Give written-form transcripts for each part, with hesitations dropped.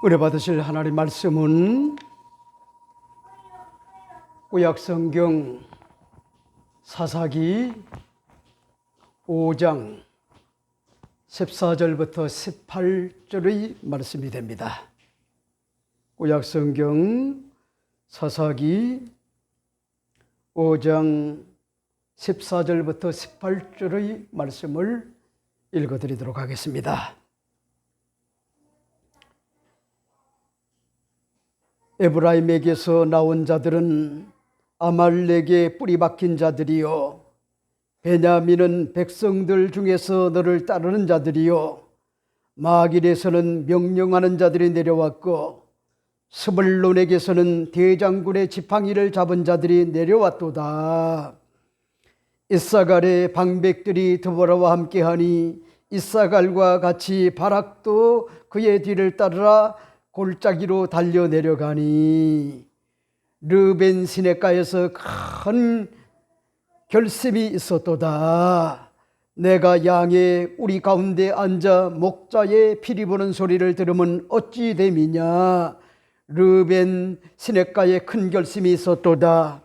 은혜 받으실 하나님 말씀은 구약성경 사사기 5장 14절부터 18절의 말씀이 됩니다. 구약성경 사사기 5장 14절부터 18절의 말씀을 읽어드리도록 하겠습니다. 에브라임에게서 나온 자들은 아말렉의 뿌리 박힌 자들이요, 베냐민은 백성들 중에서 너를 따르는 자들이요, 마길에서는 명령하는 자들이 내려왔고 스불론에게서는 대장군의 지팡이를 잡은 자들이 내려왔도다. 이사갈의 방백들이 드보라와 함께하니 이사갈과 같이 바락도 그의 뒤를 따르라 골짜기로 달려 내려가니 르벤 시냇가에서 큰 결심이 있었도다. 내가 양의 우리 가운데 앉아 목자의 피리 부는 소리를 들으면 어찌 됨이냐. 르벤 시냇가에 큰 결심이 있었도다.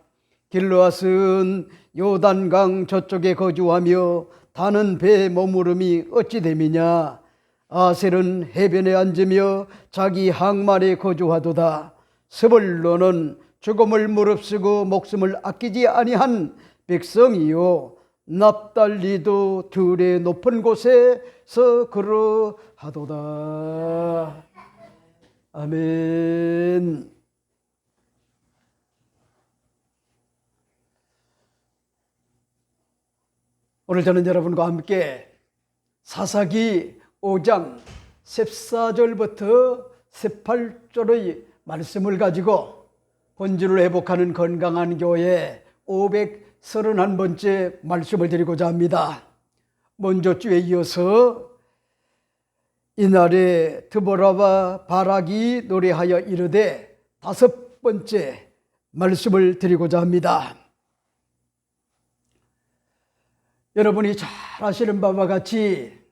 길르앗은 요단강 저쪽에 거주하며 다는 배에 머무름이 어찌 됨이냐. 아셀은 해변에 앉으며 자기 항만에 거주하도다. 스불론은 죽음을 무릅쓰고 목숨을 아끼지 아니한 백성이요, 납달리도 들의 높은 곳에서 그러하도다. 아멘. 오늘 저는 여러분과 함께 사사기 5장 14절부터 18절의 말씀을 가지고 본질을 회복하는 건강한 교회 531번째 말씀을 드리고자 합니다. 먼저 주에 이어서 이날에 드보라와 바락이 노래하여 이르되 다섯 번째 말씀을 드리고자 합니다. 여러분이 잘 아시는 바와 같이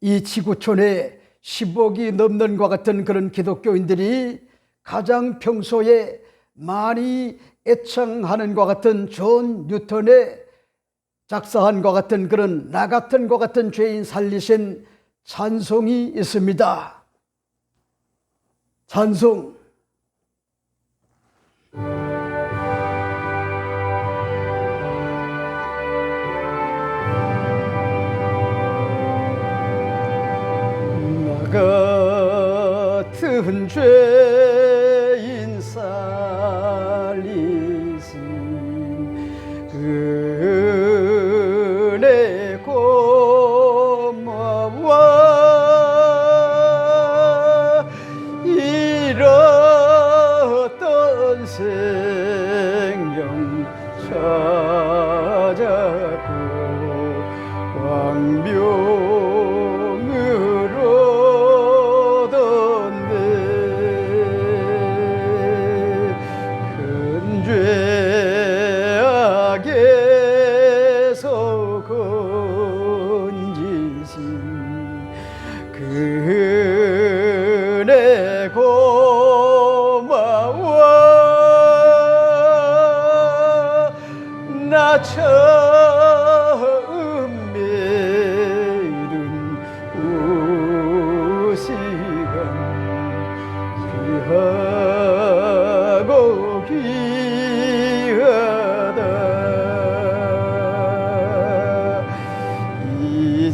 이 지구촌에 10억이 넘는 것 같은 그런 기독교인들이 가장 평소에 많이 애창하는 것 같은 존 뉴턴의 작사한 것 같은 그런 나 같은 것 같은 죄인 살리신 찬송이 있습니다. 찬송. 같은 죄인 살리신 은혜 고마워. 잃었던 생명 찾았고 광명으로 죄악에서 건지신 그 은혜 고마워. 나 처음 매일은 우시간 귀하고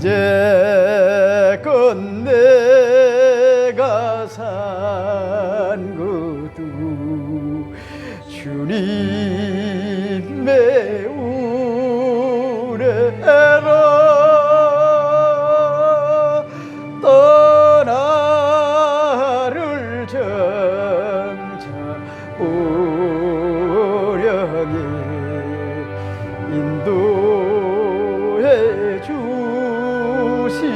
이제껏 내가 산 것도 주님의 은혜로 떠나를 점차 오량에 인도해 주시리.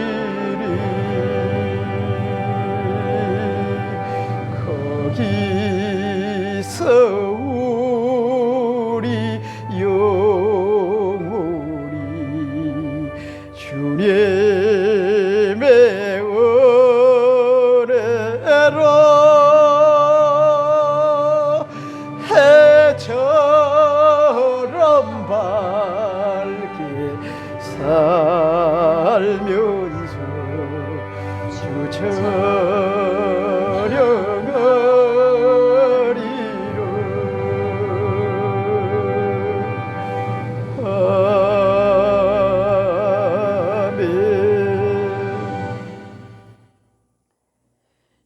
거기서 우리 영혼이 주님의 은혜로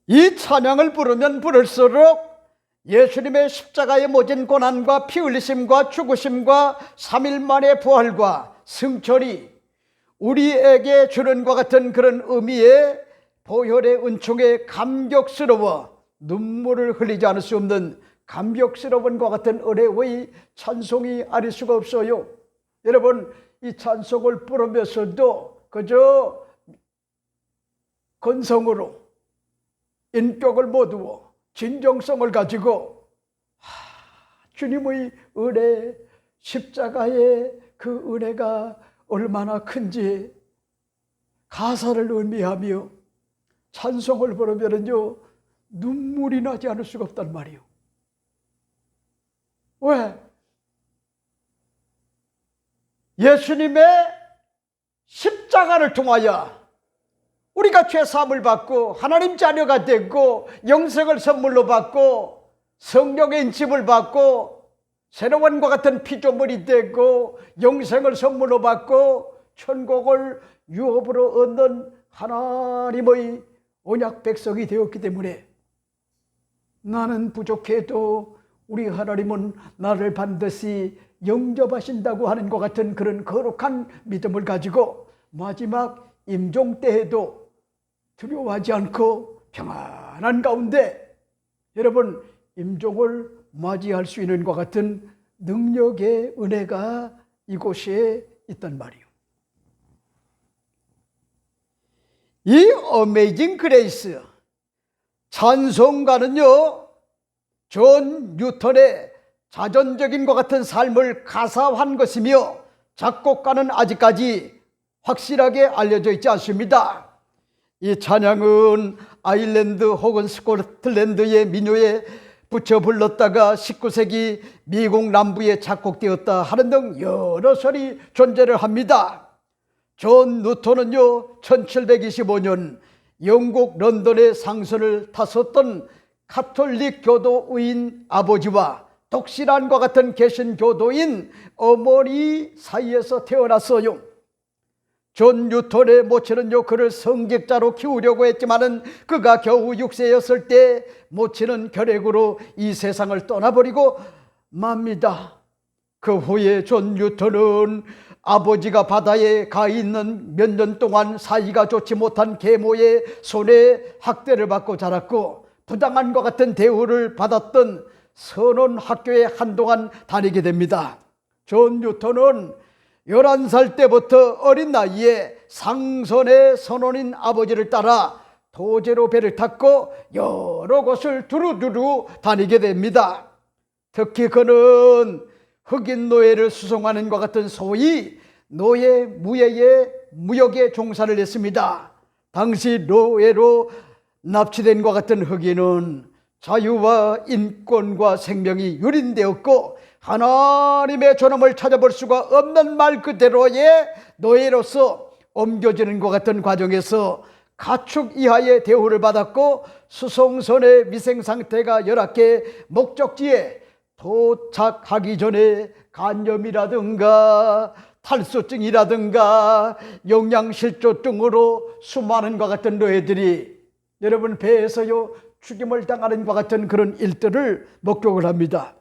이 찬양을 부르면 부를수록 예수님의 십자가에 모진 고난과 피 흘리심과 죽으심과 3일 만의 부활과 승천이 우리에게 주는 것 같은 그런 의미의 보혈의 은총에 감격스러워 눈물을 흘리지 않을 수 없는 감격스러운 것 같은 은혜의 찬송이 아닐 수가 없어요. 여러분, 이 찬송을 부르면서도 그저 건성으로 인격을 모두어 진정성을 가지고 주님의 은혜, 십자가의 그 은혜가 얼마나 큰지 가사를 의미하며 찬송을 부르면은요 눈물이 나지 않을 수가 없단 말이에요. 왜? 예수님의 십자가를 통하여 우리가 죄사함을 받고 하나님 자녀가 되고 영생을 선물로 받고 성령의 인침을 받고 새로운 것 같은 피조물이 되고 영생을 선물로 받고 천국을 유업으로 얻는 하나님의 언약 백성이 되었기 때문에 나는 부족해도 우리 하나님은 나를 반드시 영접하신다고 하는 것 같은 그런 거룩한 믿음을 가지고 마지막 임종 때에도 두려워하지 않고 평안한 가운데 여러분 임종을 맞이할 수 있는 것 같은 능력의 은혜가 이곳에 있단 말이에요. 이 어메이징 그레이스 찬송가는요 존 뉴턴의 자전적인 것 같은 삶을 가사화한 것이며 작곡가는 아직까지 확실하게 알려져 있지 않습니다. 이 찬양은 아일랜드 혹은 스코틀랜드의 민요에 붙여 불렀다가 19세기 미국 남부에 작곡되었다 하는 등 여러 설이 존재를 합니다. 존 뉴턴은요 1725년 영국 런던의 상선을 탔었던 가톨릭 교도인 아버지와 독실한과 같은 개신교도인 어머니 사이에서 태어났어요. 존 뉴턴의 모친은요 그를 성직자로 키우려고 했지만은 그가 겨우 6세였을 때 모친은 결핵으로 이 세상을 떠나버리고 맙니다. 그 후에 존 뉴턴은 아버지가 바다에 가 있는 몇 년 동안 사이가 좋지 못한 계모의 손에 학대를 받고 자랐고 부당한 것 같은 대우를 받았던 선원 학교에 한동안 다니게 됩니다. 존 뉴턴은 11살 때부터 어린 나이에 상선의 선원인 아버지를 따라 도제로 배를 탔고 여러 곳을 두루두루 다니게 됩니다. 특히 그는 흑인 노예를 수송하는 것 같은 소위 노예 무역에 종사를 했습니다. 당시 노예로 납치된 것 같은 흑인은 자유와 인권과 생명이 유린되었고 하나님의 존엄을 찾아볼 수가 없는 말 그대로의 노예로서 옮겨지는 것 같은 과정에서 가축 이하의 대우를 받았고 수송선의 위생 상태가 열악해 목적지에 도착하기 전에 간염이라든가 탈수증이라든가 영양실조증으로 수많은 것 같은 노예들이 여러분 배에서요 죽임을 당하는 것 같은 그런 일들을 목격을 합니다.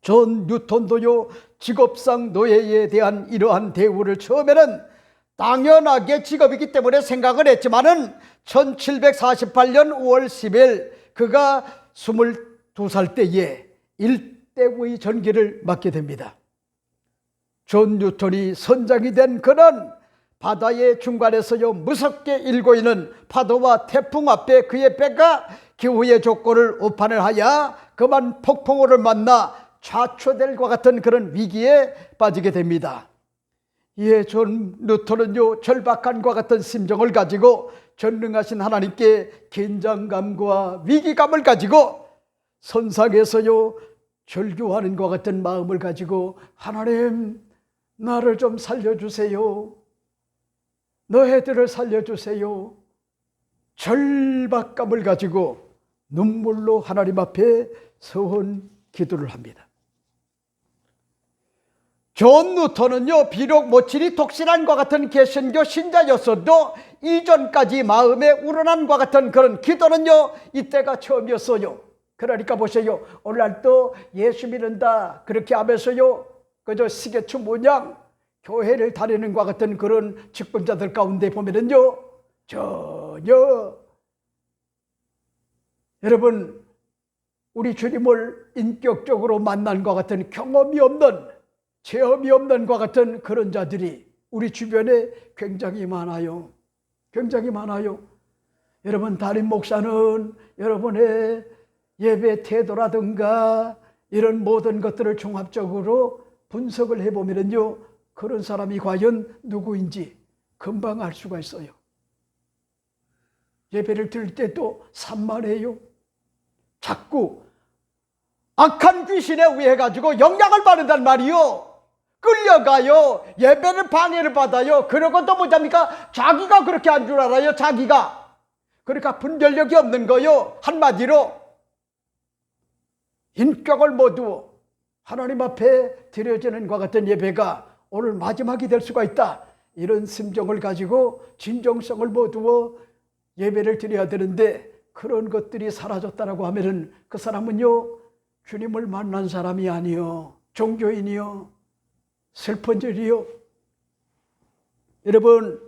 존 뉴턴도요 직업상 노예에 대한 이러한 대우를 처음에는 당연하게 직업이기 때문에 생각을 했지만은 1748년 5월 10일 그가 22살 때에 일대의 전기를 맞게 됩니다. 존 뉴턴이 선장이 된 그는 바다의 중간에서요 무섭게 일고 있는 파도와 태풍 앞에 그의 배가 기후의 조건을 오판을 하여 그만 폭풍우를 만나 좌초될 것 같은 그런 위기에 빠지게 됩니다. 이에 존 뉴턴은요 절박한 것 같은 심정을 가지고 전능하신 하나님께 긴장감과 위기감을 가지고 선상에서요 절규하는 것 같은 마음을 가지고 하나님 나를 좀 살려주세요. 너희들을 살려주세요. 절박감을 가지고 눈물로 하나님 앞에 서원 기도를 합니다. 존 뉴턴은요, 비록 모친이 독실한과 같은 개신교 신자였어도 이전까지 마음에 우러난과 같은 그런 기도는요, 이때가 처음이었어요. 그러니까 보세요. 오늘날 또 예수 믿는다 그렇게 하면서요, 그저 시계추 모양 교회를 다니는 것 같은 그런 직분자들 가운데 보면은요, 전혀 여러분 우리 주님을 인격적으로 만난 것 같은 경험이 없는, 체험이 없는 것 같은 그런 자들이 우리 주변에 굉장히 많아요. 굉장히 많아요. 여러분, 담임 목사는 여러분의 예배 태도라든가 이런 모든 것들을 종합적으로 분석을 해보면요, 그런 사람이 과연 누구인지 금방 알 수가 있어요. 예배를 드릴 때도 산만해요. 자꾸 악한 귀신에 의해가지고 영향을 받는단 말이요. 끌려가요. 예배는 방해를 받아요. 그러고도 뭐합니까? 자기가 그렇게 한 줄 알아요. 자기가. 그러니까 분별력이 없는 거요. 한마디로 인격을 모두 하나님 앞에 드려지는 것 같은 예배가 오늘 마지막이 될 수가 있다. 이런 심정을 가지고 진정성을 모두어 예배를 드려야 되는데, 그런 것들이 사라졌다라고 하면은 그 사람은요, 주님을 만난 사람이 아니요, 종교인이요. 슬픈 일이요. 여러분,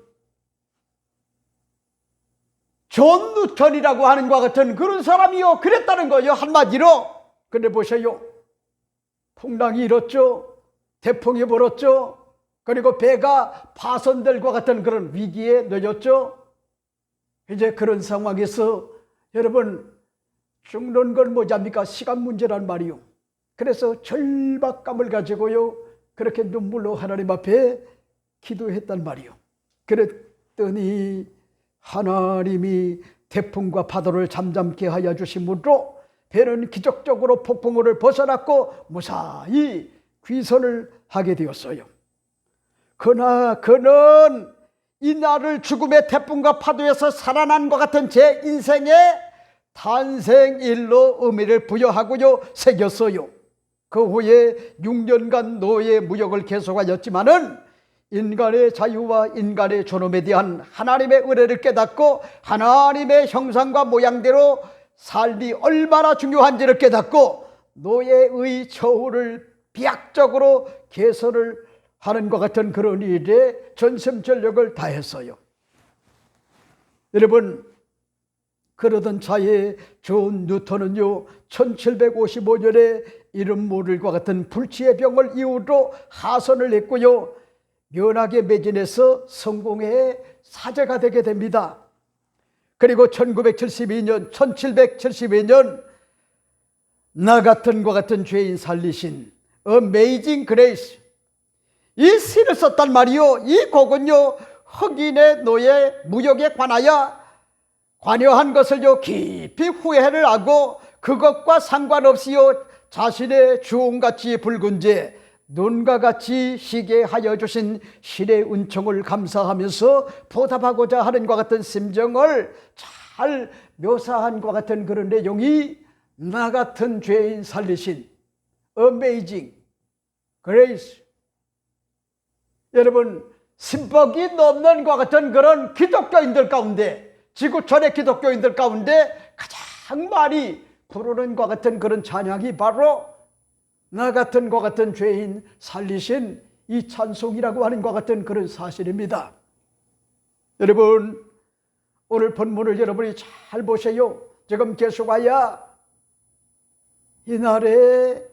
존 뉴턴이라고 하는 것 같은 그런 사람이요, 그랬다는 거예요, 한마디로. 근데 보세요, 풍랑이 일었죠. 태풍이 불었죠. 그리고 배가 파손될 것 같은 그런 위기에 놓였죠. 이제 그런 상황에서 여러분, 죽는 건 뭐합니까? 시간 문제란 말이요. 그래서 절박감을 가지고요, 그렇게 눈물로 하나님 앞에 기도했단 말이요. 그랬더니 하나님이 태풍과 파도를 잠잠케 하여 주심으로 배는 기적적으로 폭풍우를 벗어났고 무사히 귀선을 하게 되었어요. 그러나 그는 이날을 죽음의 태풍과 파도에서 살아난 것 같은 제 인생의 탄생일로 의미를 부여하고요, 새겼어요. 그 후에 6년간 노예 무역을 계속하였지만은 인간의 자유와 인간의 존엄에 대한 하나님의 의뢰를 깨닫고 하나님의 형상과 모양대로 삶이 얼마나 중요한지를 깨닫고 노예의 처우를 비약적으로 개선을 하는 것 같은 그런 일에 전심전력을 다했어요. 여러분, 그러던 차에 존 뉴턴은요, 1755년에 이름 모를 것 같은 불치의 병을 이유로 하선을 했고요, 면하게 매진해서 성공의 사제가 되게 됩니다. 그리고 1772년 나 같은 것 같은 죄인 살리신 Amazing Grace, 이 시를 썼단 말이요. 이 곡은요, 흑인의 노예 무역에 관여한 것을요 깊이 후회를 하고 그것과 상관없이요 자신의 주홍같이 붉은 제 눈과 같이 희게 하여 주신 신의 은총을 감사하면서 보답하고자 하는 것 같은 심정을 잘 묘사한 것 같은 그런 내용이 나 같은 죄인 살리신 Amazing Grace. 여러분, 신복이 넘는 것 같은 그런 기독교인들 가운데, 지구촌의 기독교인들 가운데 가장 많이 부르는 것 같은 그런 찬양이 바로 나 같은 것 같은 죄인 살리신 이 찬송이라고 하는 것 같은 그런 사실입니다. 여러분, 오늘 본문을 여러분이 잘 보세요. 지금 계속하여 이날에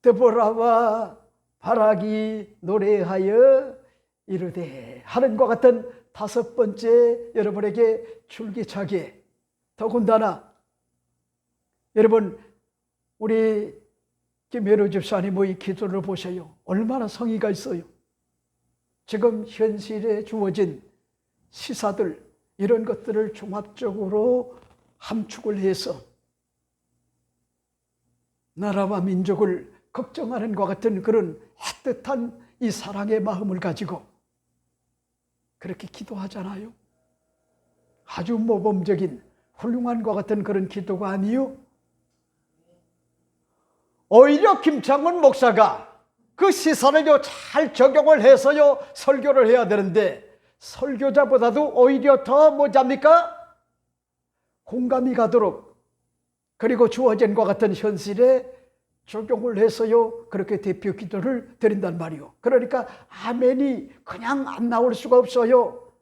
데보라와 바락이 노래하여 이르되 하는 것 같은 다섯 번째 여러분에게 줄기차게, 더군다나 여러분, 우리 김혜로 집사님의 기도를 보세요. 얼마나 성의가 있어요. 지금 현실에 주어진 시사들, 이런 것들을 종합적으로 함축을 해서 나라와 민족을 걱정하는 것 같은 그런 애틋한 이 사랑의 마음을 가지고 그렇게 기도하잖아요. 아주 모범적인 훌륭한 것 같은 그런 기도가 아니요, 오히려 김창훈 목사가 그 시사를요 잘 적용을 해서요 설교를 해야 되는데, 설교자보다도 오히려 더 뭐잡니까? 공감이 가도록, 그리고 주어진 것 같은 현실에 적용을 해서요 그렇게 대표 기도를 드린단 말이요. 그러니까 아멘이 그냥 안 나올 수가 없어요.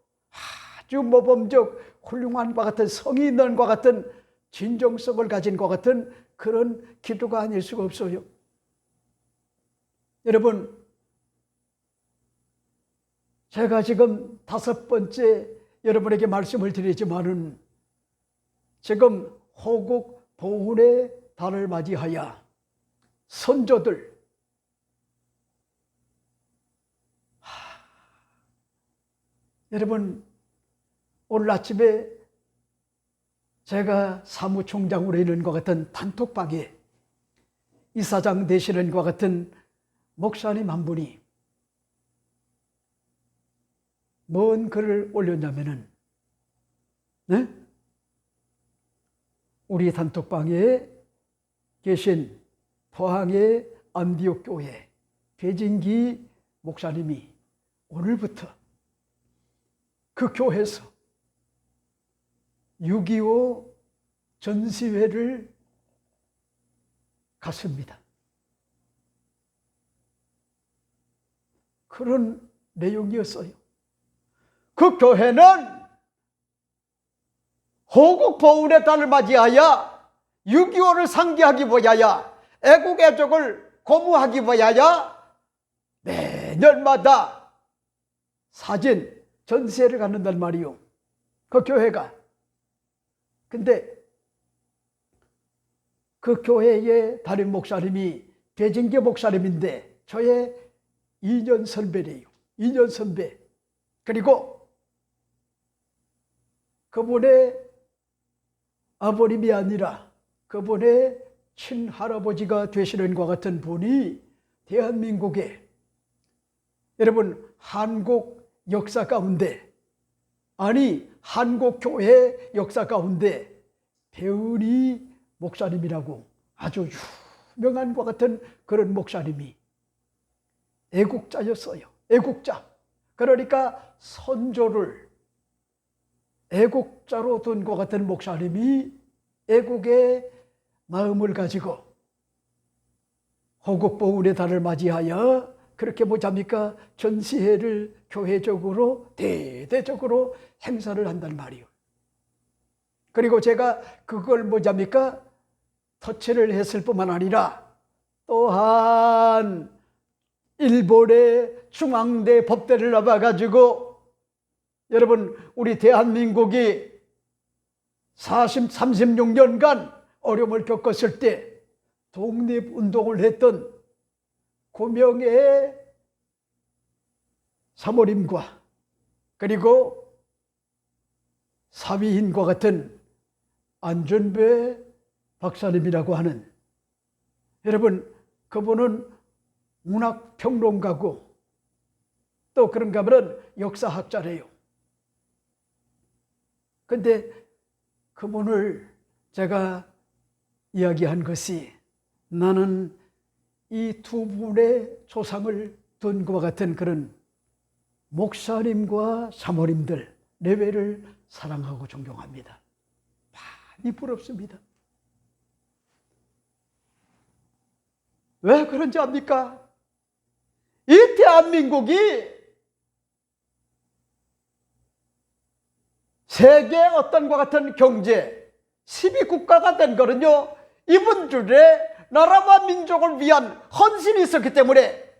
아주 모범적 훌륭한 것 같은, 성이 있는 것 같은, 진정성을 가진 것 같은 그런 기도가 아닐 수가 없어요. 여러분, 제가 지금 5번째 여러분에게 말씀을 드리지만은, 지금 호국 보훈의 달을 맞이하여 선조들, 여러분, 오늘 아침에 제가 사무총장으로 있는 것 같은 단톡방에 이사장 되시는 것 같은 목사님 한 분이 뭔 글을 올렸냐면은, 네? 우리 단톡방에 계신 포항의 안디옥 교회 배진기 목사님이 오늘부터 그 교회에서 6.25 전시회를 갔습니다. 그런 내용이었어요. 그 교회는 호국 보훈의 달을 맞이하여 6.25를 상기하기 위하여, 애국 애족을 고무하기 위하여 매년마다 사진 전시회를 갖는단 말이요, 그 교회가. 근데 그 교회의 담임 목사님이 배진기 목사님인데 저의 2년 선배래요. 2년 선배. 그리고 그분의 아버님이 아니라 그분의 친할아버지가 되시는 것 같은 분이 대한민국의, 여러분, 한국 역사 가운데, 아니 한국 교회 역사 가운데 배은희 목사님이라고 아주 유명한 것 같은 그런 목사님이 애국자였어요. 애국자. 그러니까 선조를 애국자로 둔 것 같은 목사님이 애국의 마음을 가지고 호국 보훈의 달을 맞이하여 그렇게 뭐잡니까? 전시회를 교회적으로 대대적으로 행사를 한단 말이에요. 그리고 제가 그걸 뭐잡니까? 터치를 했을 뿐만 아니라 또한 일본의 중앙대 법대를 나와가지고, 여러분, 우리 대한민국이 36년간 어려움을 겪었을 때 독립운동을 했던 고명의 사모님과 그리고 사위인과 같은 안준배 박사님이라고 하는, 여러분, 그분은 문학평론가고 또 그런가 하면 역사학자래요. 근데 그분을 제가 이야기한 것이, 나는 이 두 분의 조상을 둔 것과 같은 그런 목사님과 사모님들 내외를 사랑하고 존경합니다. 많이 부럽습니다. 왜 그런지 압니까? 이 대한민국이 세계 어떤 것 같은 경제 10위국가가 된 거는요, 이분들의 나라와 민족을 위한 헌신이 있었기 때문에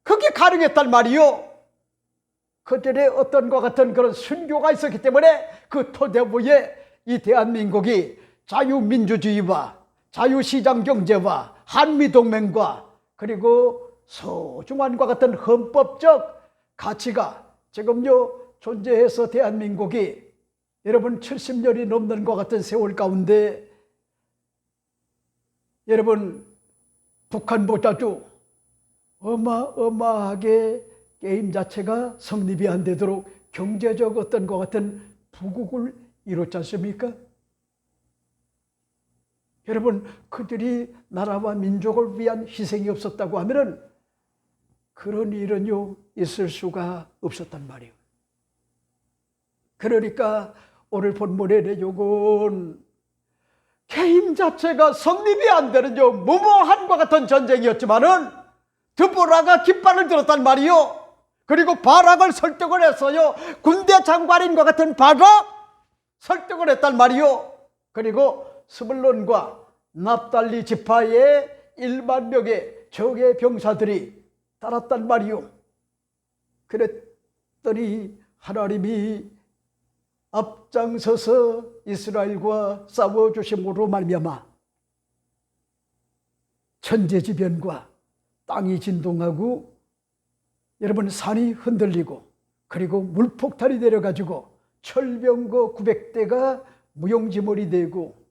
그게 가능했단 말이요. 그들의 어떤 것 같은 그런 순교가 있었기 때문에 그 토대 위에 이 대한민국이 자유민주주의와 자유시장경제와 한미동맹과 그리고 소중한 것 같은 헌법적 가치가 지금요 존재해서 대한민국이 여러분 70년이 넘는 것 같은 세월 가운데, 여러분, 북한보다도 어마어마하게 게임 자체가 성립이 안 되도록 경제적 어떤 것 같은 부국을 이뤘지 않습니까? 여러분, 그들이 나라와 민족을 위한 희생이 없었다고 하면은 그런 일은요 있을 수가 없었단 말이에요. 그러니까 오늘 본문의 내용은 개인 자체가 성립이 안 되는요 무모한과 같은 전쟁이었지만은 드보라가 깃발을 들었단 말이요. 그리고 바락을 설득을 했어요. 군대 장관인과 같은 바락 설득을 했단 말이요. 그리고 스불론과 납달리 지파의 1만 명의 적의 병사들이 따랐단 말이요. 그랬더니 하나님이 앞장서서 이스라엘과 싸워주심으로 말미암아 천재지변과 땅이 진동하고 여러분 산이 흔들리고 그리고 물폭탄이 내려가지고 철병거 900대가 무용지물이 되고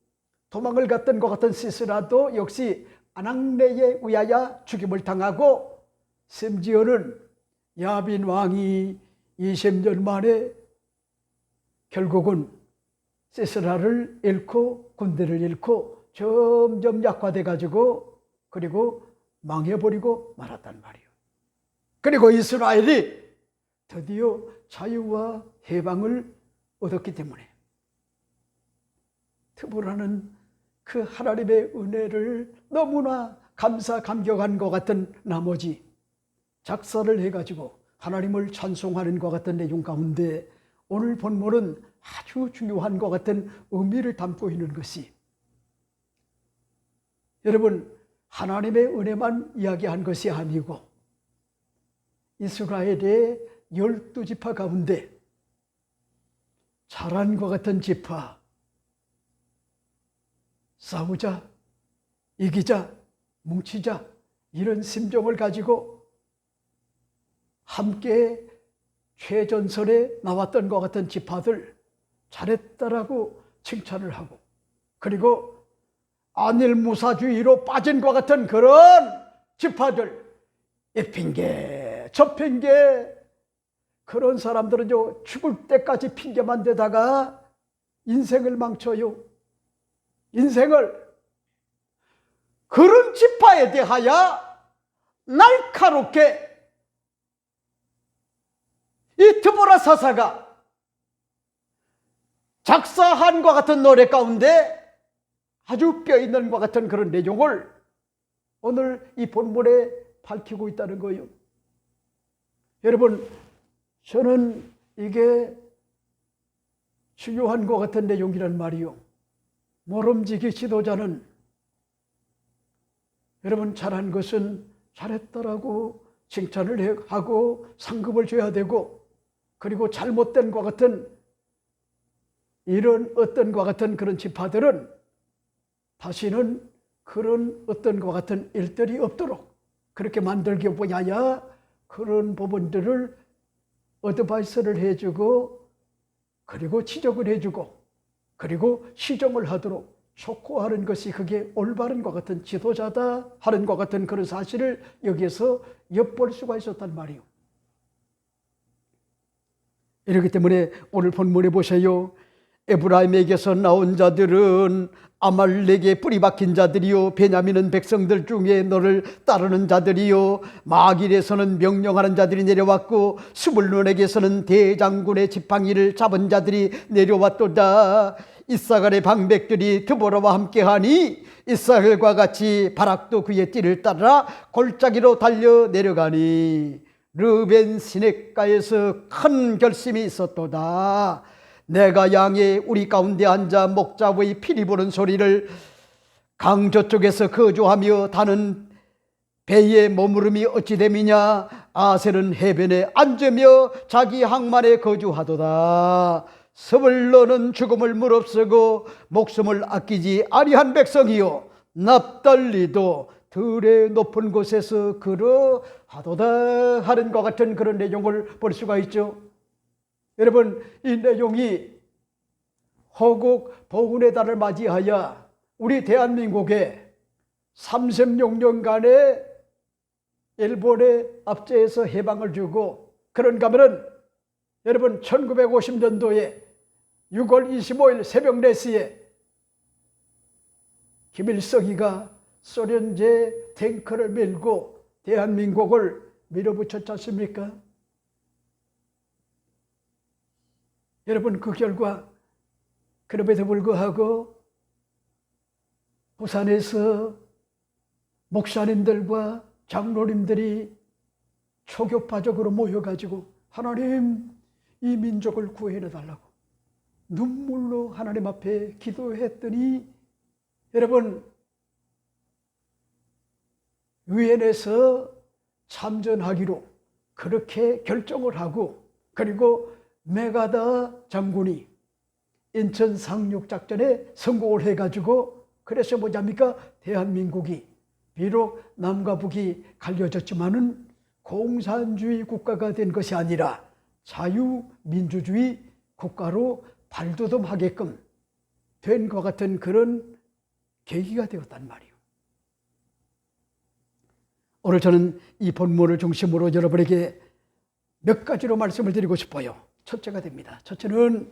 도망을 갔던 것 같은 시스라도 역시 아낙네에 의하여 죽임을 당하고 심지어는 야빈 왕이 20년 만에 결국은 시스라를 잃고 군대를 잃고 점점 약화돼 가지고 그리고 망해버리고 말았단 말이에요. 그리고 이스라엘이 드디어 자유와 해방을 얻었기 때문에 드보라는 그 하나님의 은혜를 너무나 감사감격한 것 같은 나머지 작사를 해가지고 하나님을 찬송하는 것 같은 내용 가운데 오늘 본문은 아주 중요한 것 같은 의미를 담고 있는 것이 여러분 하나님의 은혜만 이야기한 것이 아니고 이스라엘의 12지파 가운데 자란과 같은 지파 싸우자, 이기자, 뭉치자 이런 심정을 가지고 함께 최전선에 나왔던 것 같은 지파들 잘했다라고 칭찬을 하고 그리고 안일무사주의로 빠진 것 같은 그런 지파들 이 핑계 저 핑계 그런 사람들은요 죽을 때까지 핑계만 대다가 인생을 망쳐요. 인생을 그런 지파에 대하여 날카롭게 이 드보라 사사가 작사한 것 같은 노래 가운데 아주 뼈있는 것 같은 그런 내용을 오늘 이 본문에 밝히고 있다는 거예요. 여러분 저는 이게 중요한 것 같은 내용이란 말이요. 모름지기 지도자는 여러분 잘한 것은 잘했다라고 칭찬을 하고 상급을 줘야 되고 그리고 잘못된 것 같은 이런 어떤 것 같은 그런 지파들은 다시는 그런 어떤 것 같은 일들이 없도록 그렇게 만들기 위하여 그런 부분들을 어드바이스를 해주고 그리고 지적을 해주고 그리고 시정을 하도록 촉구하는 것이 그게 올바른 것 같은 지도자다 하는 것 같은 그런 사실을 여기에서 엿볼 수가 있었단 말이에요. 이렇기 때문에 오늘 본문에 보세요. 에브라임에게서 나온 자들은 아말렉에 뿌리 박힌 자들이요 베냐민은 백성들 중에 너를 따르는 자들이요 마길에서는 명령하는 자들이 내려왔고 스불론에게서는 대장군의 지팡이를 잡은 자들이 내려왔도다. 이사갈의 방백들이 드보라와 함께하니 이사갈과 같이 바락도 그의 띠를 따라 골짜기로 달려 내려가니 르벤 시냇가에서 큰 결심이 있었도다. 내가 양의 우리 가운데 앉아 목자의 피리 부는 소리를 강 저쪽에서 거주하며 다는 배의 머무름이 어찌 됨이냐. 아셀은 해변에 앉으며 자기 항만에 거주하도다. 스불론은 죽음을 무릅쓰고 목숨을 아끼지 아니한 백성이요 납달리도 들의 높은 곳에서 걸어하도다 하는 것 같은 그런 내용을 볼 수가 있죠. 여러분 이 내용이 호국 보훈의 달을 맞이하여 우리 대한민국에 36년간의 일본의 압제에서 해방을 주고 그런가 하면 여러분 1950년도에 6월 25일 새벽 4시에 김일성이가 소련제 탱크를 밀고 대한민국을 밀어붙였지 않습니까? 여러분, 그 결과 그럼에도 불구하고 부산에서 목사님들과 장로님들이 초교파적으로 모여가지고 하나님, 이 민족을 구해내달라고 눈물로 하나님 앞에 기도했더니 여러분, 유엔에서 참전하기로 그렇게 결정을 하고, 그리고 메가다 장군이 인천 상륙작전에 성공을 해가지고, 그래서 뭐냐니까 대한민국이 비록 남과 북이 갈려졌지만은 공산주의 국가가 된 것이 아니라 자유민주주의 국가로 발돋움하게끔 된 것 같은 그런 계기가 되었단 말이에요. 오늘 저는 이 본문을 중심으로 여러분에게 몇 가지로 말씀을 드리고 싶어요. 첫째가 됩니다. 첫째는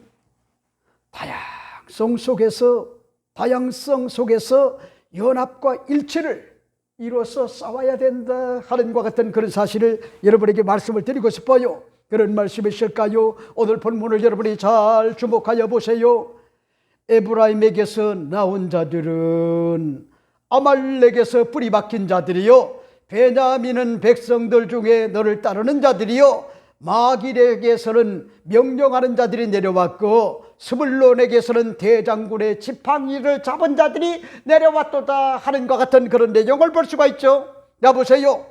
다양성 속에서 연합과 일치를 이뤄서 싸워야 된다 하는 것 같은 그런 사실을 여러분에게 말씀을 드리고 싶어요. 그런 말씀이실까요? 오늘 본문을 여러분이 잘 주목하여 보세요. 에브라임에게서 나온 자들은 아말렉에서 뿌리 박힌 자들이요, 베냐민은 백성들 중에 너를 따르는 자들이요, 마길에게서는 명령하는 자들이 내려왔고 스불론에게서는 대장군의 지팡이를 잡은 자들이 내려왔도다 하는 것 같은 그런 내용을 볼 수가 있죠. 자, 보세요.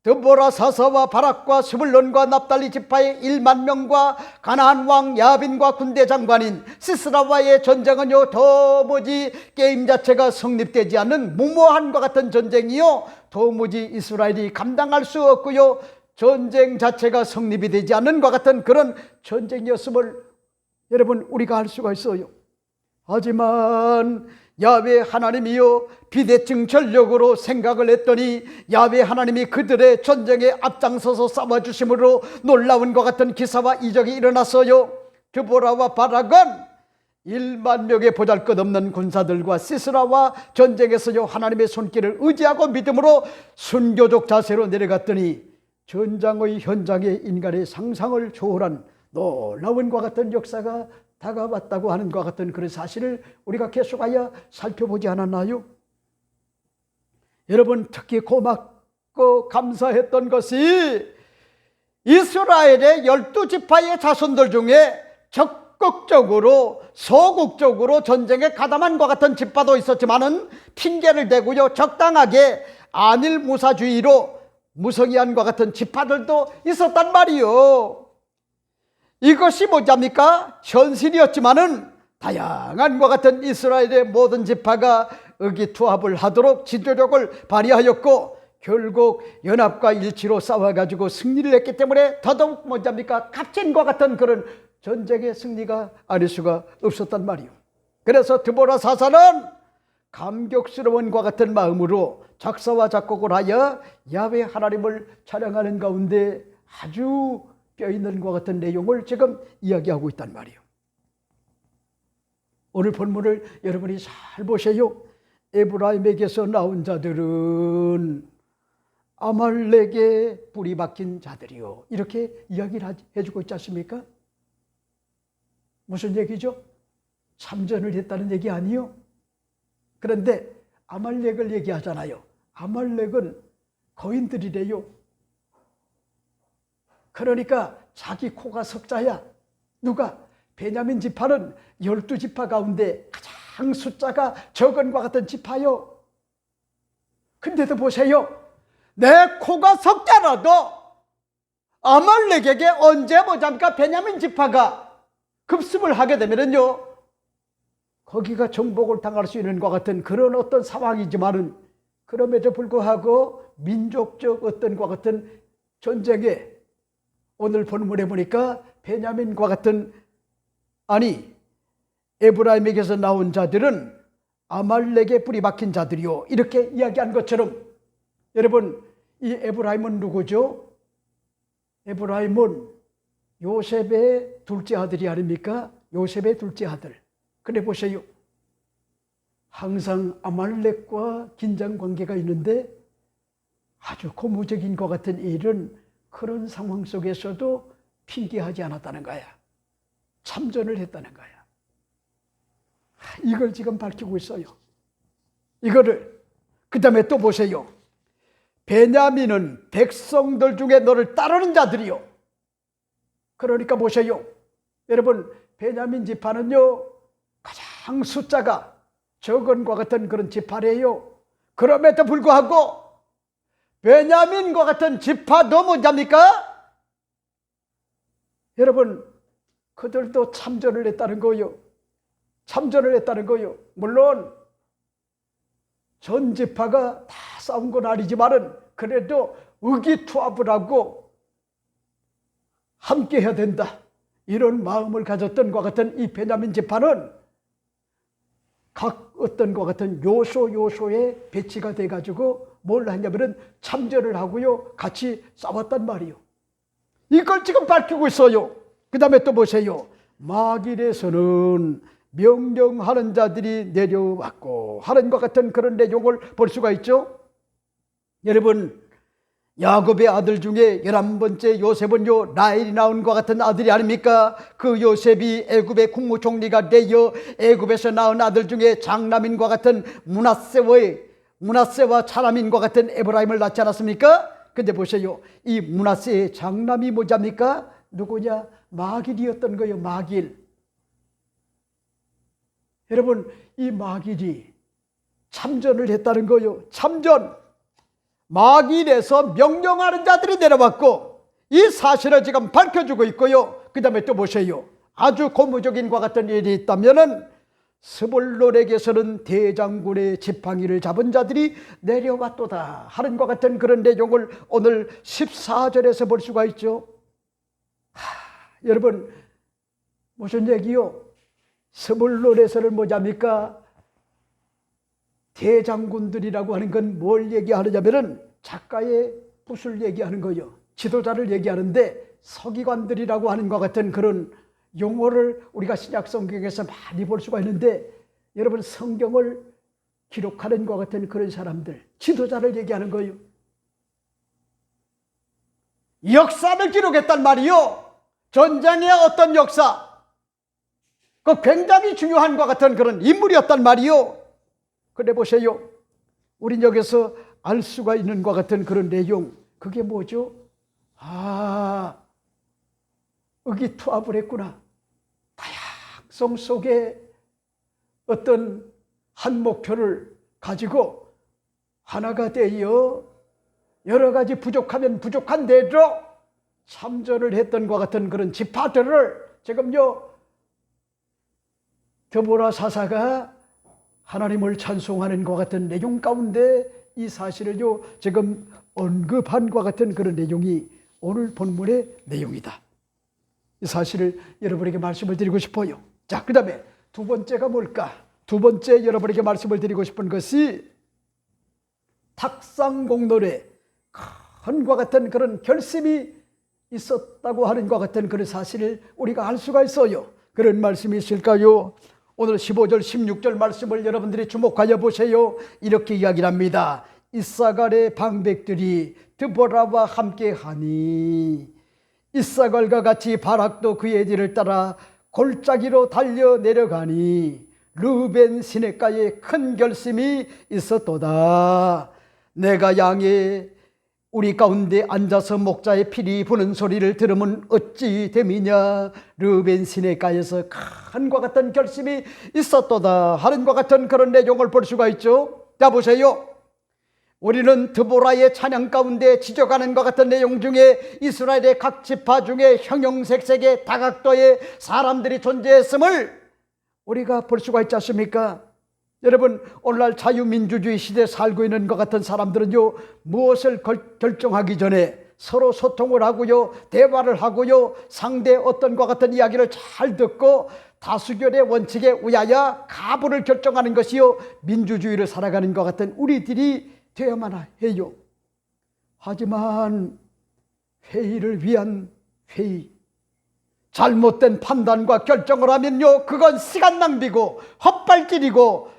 드보라 사사와 바락과 스불론과 납달리 지파의 1만 명과 가나안 왕 야빈과 군대 장관인 시스라와의 전쟁은요, 도무지 게임 자체가 성립되지 않는 무모한 것 같은 전쟁이요, 도무지 이스라엘이 감당할 수 없고요, 전쟁 자체가 성립이 되지 않는 것 같은 그런 전쟁이었음을 여러분 우리가 알 수가 있어요. 하지만 야훼 하나님이요, 비대칭 전력으로 생각을 했더니 야훼 하나님이 그들의 전쟁에 앞장서서 싸워주심으로 놀라운 것 같은 기사와 이적이 일어났어요. 드보라와 바락은 1만 명의 보잘것없는 군사들과 시스라와 전쟁에서요, 하나님의 손길을 의지하고 믿음으로 순교적 자세로 내려갔더니 전장의 현장에 인간의 상상을 초월한 놀라운 것 같은 역사가 다가왔다고 하는 것 같은 그런 사실을 우리가 계속하여 살펴보지 않았나요? 여러분, 특히 고맙고 감사했던 것이 이스라엘의 12지파의 자손들 중에 적극적으로 소극적으로 전쟁에 가담한 것 같은 지파도 있었지만은 핑계를 대고요, 적당하게 안일무사주의로 무성의한 것 같은 지파들도 있었단 말이요. 이것이 뭐냐입니까? 현실이었지만은 다양한 것 같은 이스라엘의 모든 지파가 의기투합을 하도록 지도력을 발휘하였고, 결국 연합과 일치로 싸워가지고 승리를 했기 때문에 더더욱 뭐냐입니까? 값진 것 같은 그런 전쟁의 승리가 아닐 수가 없었단 말이요. 그래서 드보라 사사는 감격스러운 것 같은 마음으로 작사와 작곡을 하여 야훼 하나님을 찬양하는 가운데 아주 뼈있는 것 같은 내용을 지금 이야기하고 있단 말이에요. 오늘 본문을 여러분이 잘 보세요. 에브라임에게서 나온 자들은 아말렉에 뿌리 박힌 자들이요, 이렇게 이야기를 해주고 있지 않습니까? 무슨 얘기죠? 참전을 했다는 얘기 아니요? 그런데 아말렉을 얘기하잖아요. 아말렉은 거인들이래요. 그러니까 자기 코가 석자야. 누가? 베냐민 지파는 12지파 가운데 가장 숫자가 적은 것 같은 지파요. 근데도 보세요. 내 코가 석자라도 아말렉에게 언제 보자니까 베냐민 지파가 급습을 하게 되면은요, 거기가 정복을 당할 수 있는 것 같은 그런 어떤 상황이지만은, 그럼에도 불구하고 민족적 어떤 것 같은 전쟁에 오늘 본문에 보니까 베냐민과 같은, 아니 에브라임에게서 나온 자들은 아말렉에 뿌리 박힌 자들이요, 이렇게 이야기한 것처럼, 여러분 이 에브라임은 누구죠? 에브라임은 요셉의 둘째 아들이 아닙니까? 요셉의 둘째 아들. 그래 보세요. 항상 아말렉과 긴장 관계가 있는데 아주 고무적인 것 같은 일은 그런 상황 속에서도 핑계하지 않았다는 거야. 참전을 했다는 거야. 이걸 지금 밝히고 있어요. 이거를. 그 다음에 또 보세요. 베냐민은 백성들 중에 너를 따르는 자들이요. 그러니까 보세요. 여러분, 베냐민 지파는요, 가장 숫자가 적은 것 같은 그런 지파래요. 그럼에도 불구하고 베냐민과 같은 지파도 뭐합니까? 여러분, 그들도 참전을 했다는 거요. 참전을 했다는 거요. 물론 전 지파가 다 싸운 건 아니지만은 그래도 의기투합을 하고 함께 해야 된다, 이런 마음을 가졌던 것 같은 이 베냐민 지파는 각 어떤 것 같은 요소에 배치가 돼가지고 뭘 하냐면은 참전을 하고요, 같이 싸웠단 말이요. 이걸 지금 밝히고 있어요. 그 다음에 또 보세요. 마길에서는 명령하는 자들이 내려왔고 하는 것 같은 그런 내용을 볼 수가 있죠. 여러분, 야곱의 아들 중에 11번째 요셉은요, 라헬이 낳은 것 같은 아들이 아닙니까? 그 요셉이 애굽의 국무총리가 되어 애굽에서 낳은 아들 중에 장남인과 같은 므낫세와 차남인과 같은 에브라임을 낳지 않았습니까? 근데 보세요. 이 므낫세의 장남이 뭐잡니까? 누구냐? 마길이었던 거예요. 마길. 여러분, 이 마길이 참전을 했다는 거예요. 참전. 마길에서 명령하는 자들이 내려왔고, 이 사실을 지금 밝혀주고 있고요. 그 다음에 또 보세요. 아주 고무적인 것 같은 일이 있다면은 스불론에게서는 대장군의 지팡이를 잡은 자들이 내려왔도다 하는 것 같은 그런 내용을 오늘 14절에서 볼 수가 있죠. 여러분, 무슨 얘기요? 스불론에서는 뭐냐입니까? 대장군들이라고 하는 건 뭘 얘기하느냐면은 작가의 붓을 얘기하는 거예요. 지도자를 얘기하는데 서기관들이라고 하는 것 같은 그런 용어를 우리가 신약 성경에서 많이 볼 수가 있는데, 여러분, 성경을 기록하는 것 같은 그런 사람들, 지도자를 얘기하는 거예요. 역사를 기록했단 말이요. 전쟁의 어떤 역사, 그 굉장히 중요한 것 같은 그런 인물이었단 말이요. 그래 보세요. 우린 여기서 알 수가 있는 것 같은 그런 내용, 그게 뭐죠? 의기투합을 했구나. 다양성 속에 어떤 한 목표를 가지고 하나가 되어 여러 가지 부족하면 부족한 대로 참전을 했던 것 같은 그런 지파들을 지금요, 드보라 사사가 하나님을 찬송하는 것 같은 내용 가운데 이 사실을요, 지금 언급한 것 같은 그런 내용이 오늘 본문의 내용이다. 이 사실을 여러분에게 말씀을 드리고 싶어요. 자, 그 다음에 두 번째가 뭘까? 두 번째 여러분에게 말씀을 드리고 싶은 것이 탁상공론에 큰과 같은 그런 결심이 있었다고 하는 것 같은 그런 사실을 우리가 알 수가 있어요. 그런 말씀이 있을까요? 오늘 15절 16절 말씀을 여러분들이 주목하여 보세요. 이렇게 이야기를 합니다. 이사갈의 방백들이 드보라와 함께 하니 이사갈과 같이 바락도 그의 뒤를 따라 골짜기로 달려 내려가니 르벤 시냇가에 큰 결심이 있었도다. 내가 양의 우리 가운데 앉아서 목자의 피리 부는 소리를 들으면 어찌 됨이냐. 르벤 시냇가에서 큰과 같은 결심이 있었도다 하는 것 같은 그런 내용을 볼 수가 있죠. 자, 보세요. 우리는 드보라의 찬양 가운데 지적하는 것 같은 내용 중에 이스라엘의 각 지파 중에 형형색색의 다각도의 사람들이 존재했음을 우리가 볼 수가 있지 않습니까? 여러분, 오늘날 자유민주주의 시대에 살고 있는 것 같은 사람들은요, 무엇을 결정하기 전에 서로 소통을 하고요, 대화를 하고요, 상대 어떤 것 같은 이야기를 잘 듣고 다수결의 원칙에 의하여 가부를 결정하는 것이요, 민주주의를 살아가는 것 같은 우리들이 되어야만 해요. 하지만 회의를 위한 회의, 잘못된 판단과 결정을 하면요, 그건 시간 낭비고 헛발질이고,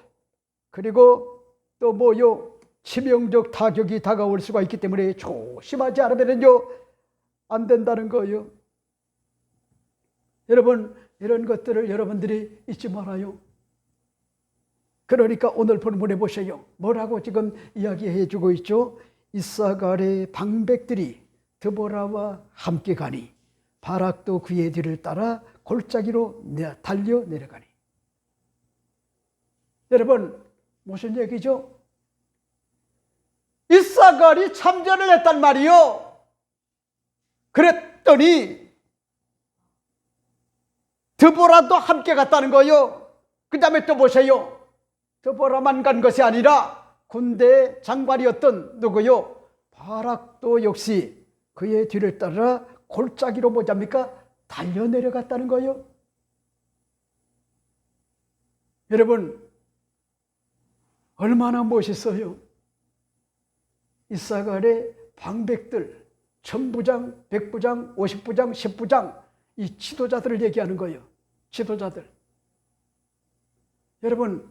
그리고 또 뭐요, 치명적 타격이 다가올 수가 있기 때문에 조심하지 않으면요, 안 된다는 거예요. 여러분, 이런 것들을 여러분들이 잊지 말아요. 그러니까 오늘 본문에 보세요. 뭐라고 지금 이야기해 주고 있죠? 이사갈의 방백들이 드보라와 함께 가니 바락도 그의 뒤를 따라 골짜기로 달려 내려가니. 여러분, 무슨 얘기죠? 이사갈이 참전을 했단 말이요. 그랬더니 드보라도 함께 갔다는 거예요. 그 다음에 또 보세요. 드보라만 간 것이 아니라 군대 장관이었던 누구요? 바락도 역시 그의 뒤를 따라 골짜기로 뭐잡니까? 달려 내려갔다는 거예요. 여러분, 얼마나 멋있어요. 이사갈의 방백들, 천부장, 백부장, 50부장, 10부장, 이 지도자들을 얘기하는 거예요. 지도자들. 여러분,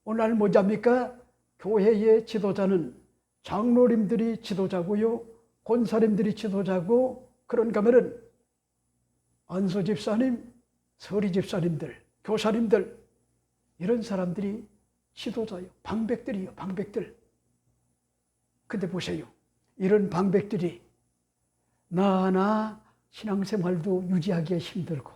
오늘 뭐잡니까? 교회의 지도자는 장로님들이 지도자고요, 권사님들이 지도자고, 그런가 하면은 안수 집사님, 서리 집사님들, 교사님들, 이런 사람들이 지도자예요. 방백들이요, 방백들. 근데 보세요. 이런 방백들이 나나 신앙생활도 유지하기가 힘들고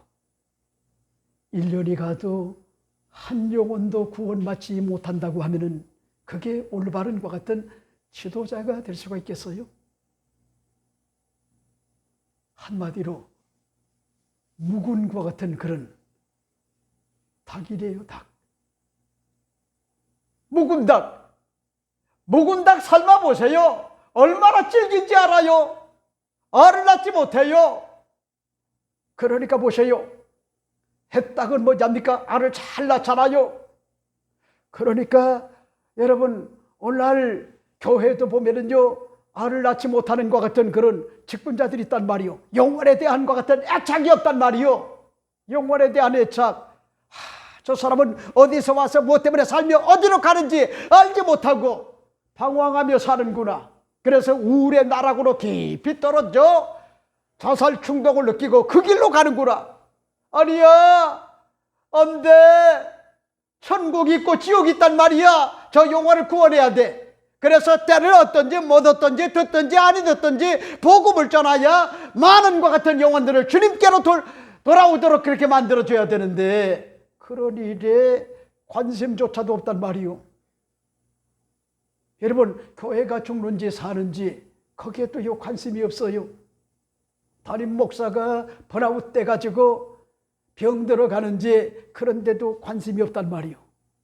1년이 가도 한 영혼도 구원받지 못한다고 하면은 그게 올바른 것 같은 지도자가 될 수가 있겠어요? 한마디로 묵은과 같은 그런 닭이래요, 닭. 묵은 닭. 묵은 닭 삶아보세요. 얼마나 질긴지 알아요? 알을 낳지 못해요. 그러니까 보세요. 햇닭은 뭐잡니까? 알을 잘 낳잖아요. 그러니까 여러분, 오늘날 교회도 보면은요, 알을 낳지 못하는 것 같은 그런 직분자들이 있단 말이요. 영혼에 대한 것 같은 애착이 없단 말이요. 영혼에 대한 애착. 저 사람은 어디서 와서 무엇 때문에 살며 어디로 가는지 알지 못하고 방황하며 사는구나. 그래서 우울의 나락으로 깊이 떨어져 자살 충동을 느끼고 그 길로 가는구나. 아니야, 안 돼. 천국이 있고 지옥이 있단 말이야. 저 영혼을 구원해야 돼. 그래서 때를 어떤지 못 어떤지 듣든지 아니 듣든지 복음을 전하여 많은 것 같은 영혼들을 주님께로 돌아오도록 그렇게 만들어줘야 되는데 그런 일에 관심조차도 없단 말이요. 여러분, 교회가 죽는지 사는지 거기에 또 관심이 없어요. 담임 목사가 번아웃 돼가지고 병 들어가는지 그런데도 관심이 없단 말이요.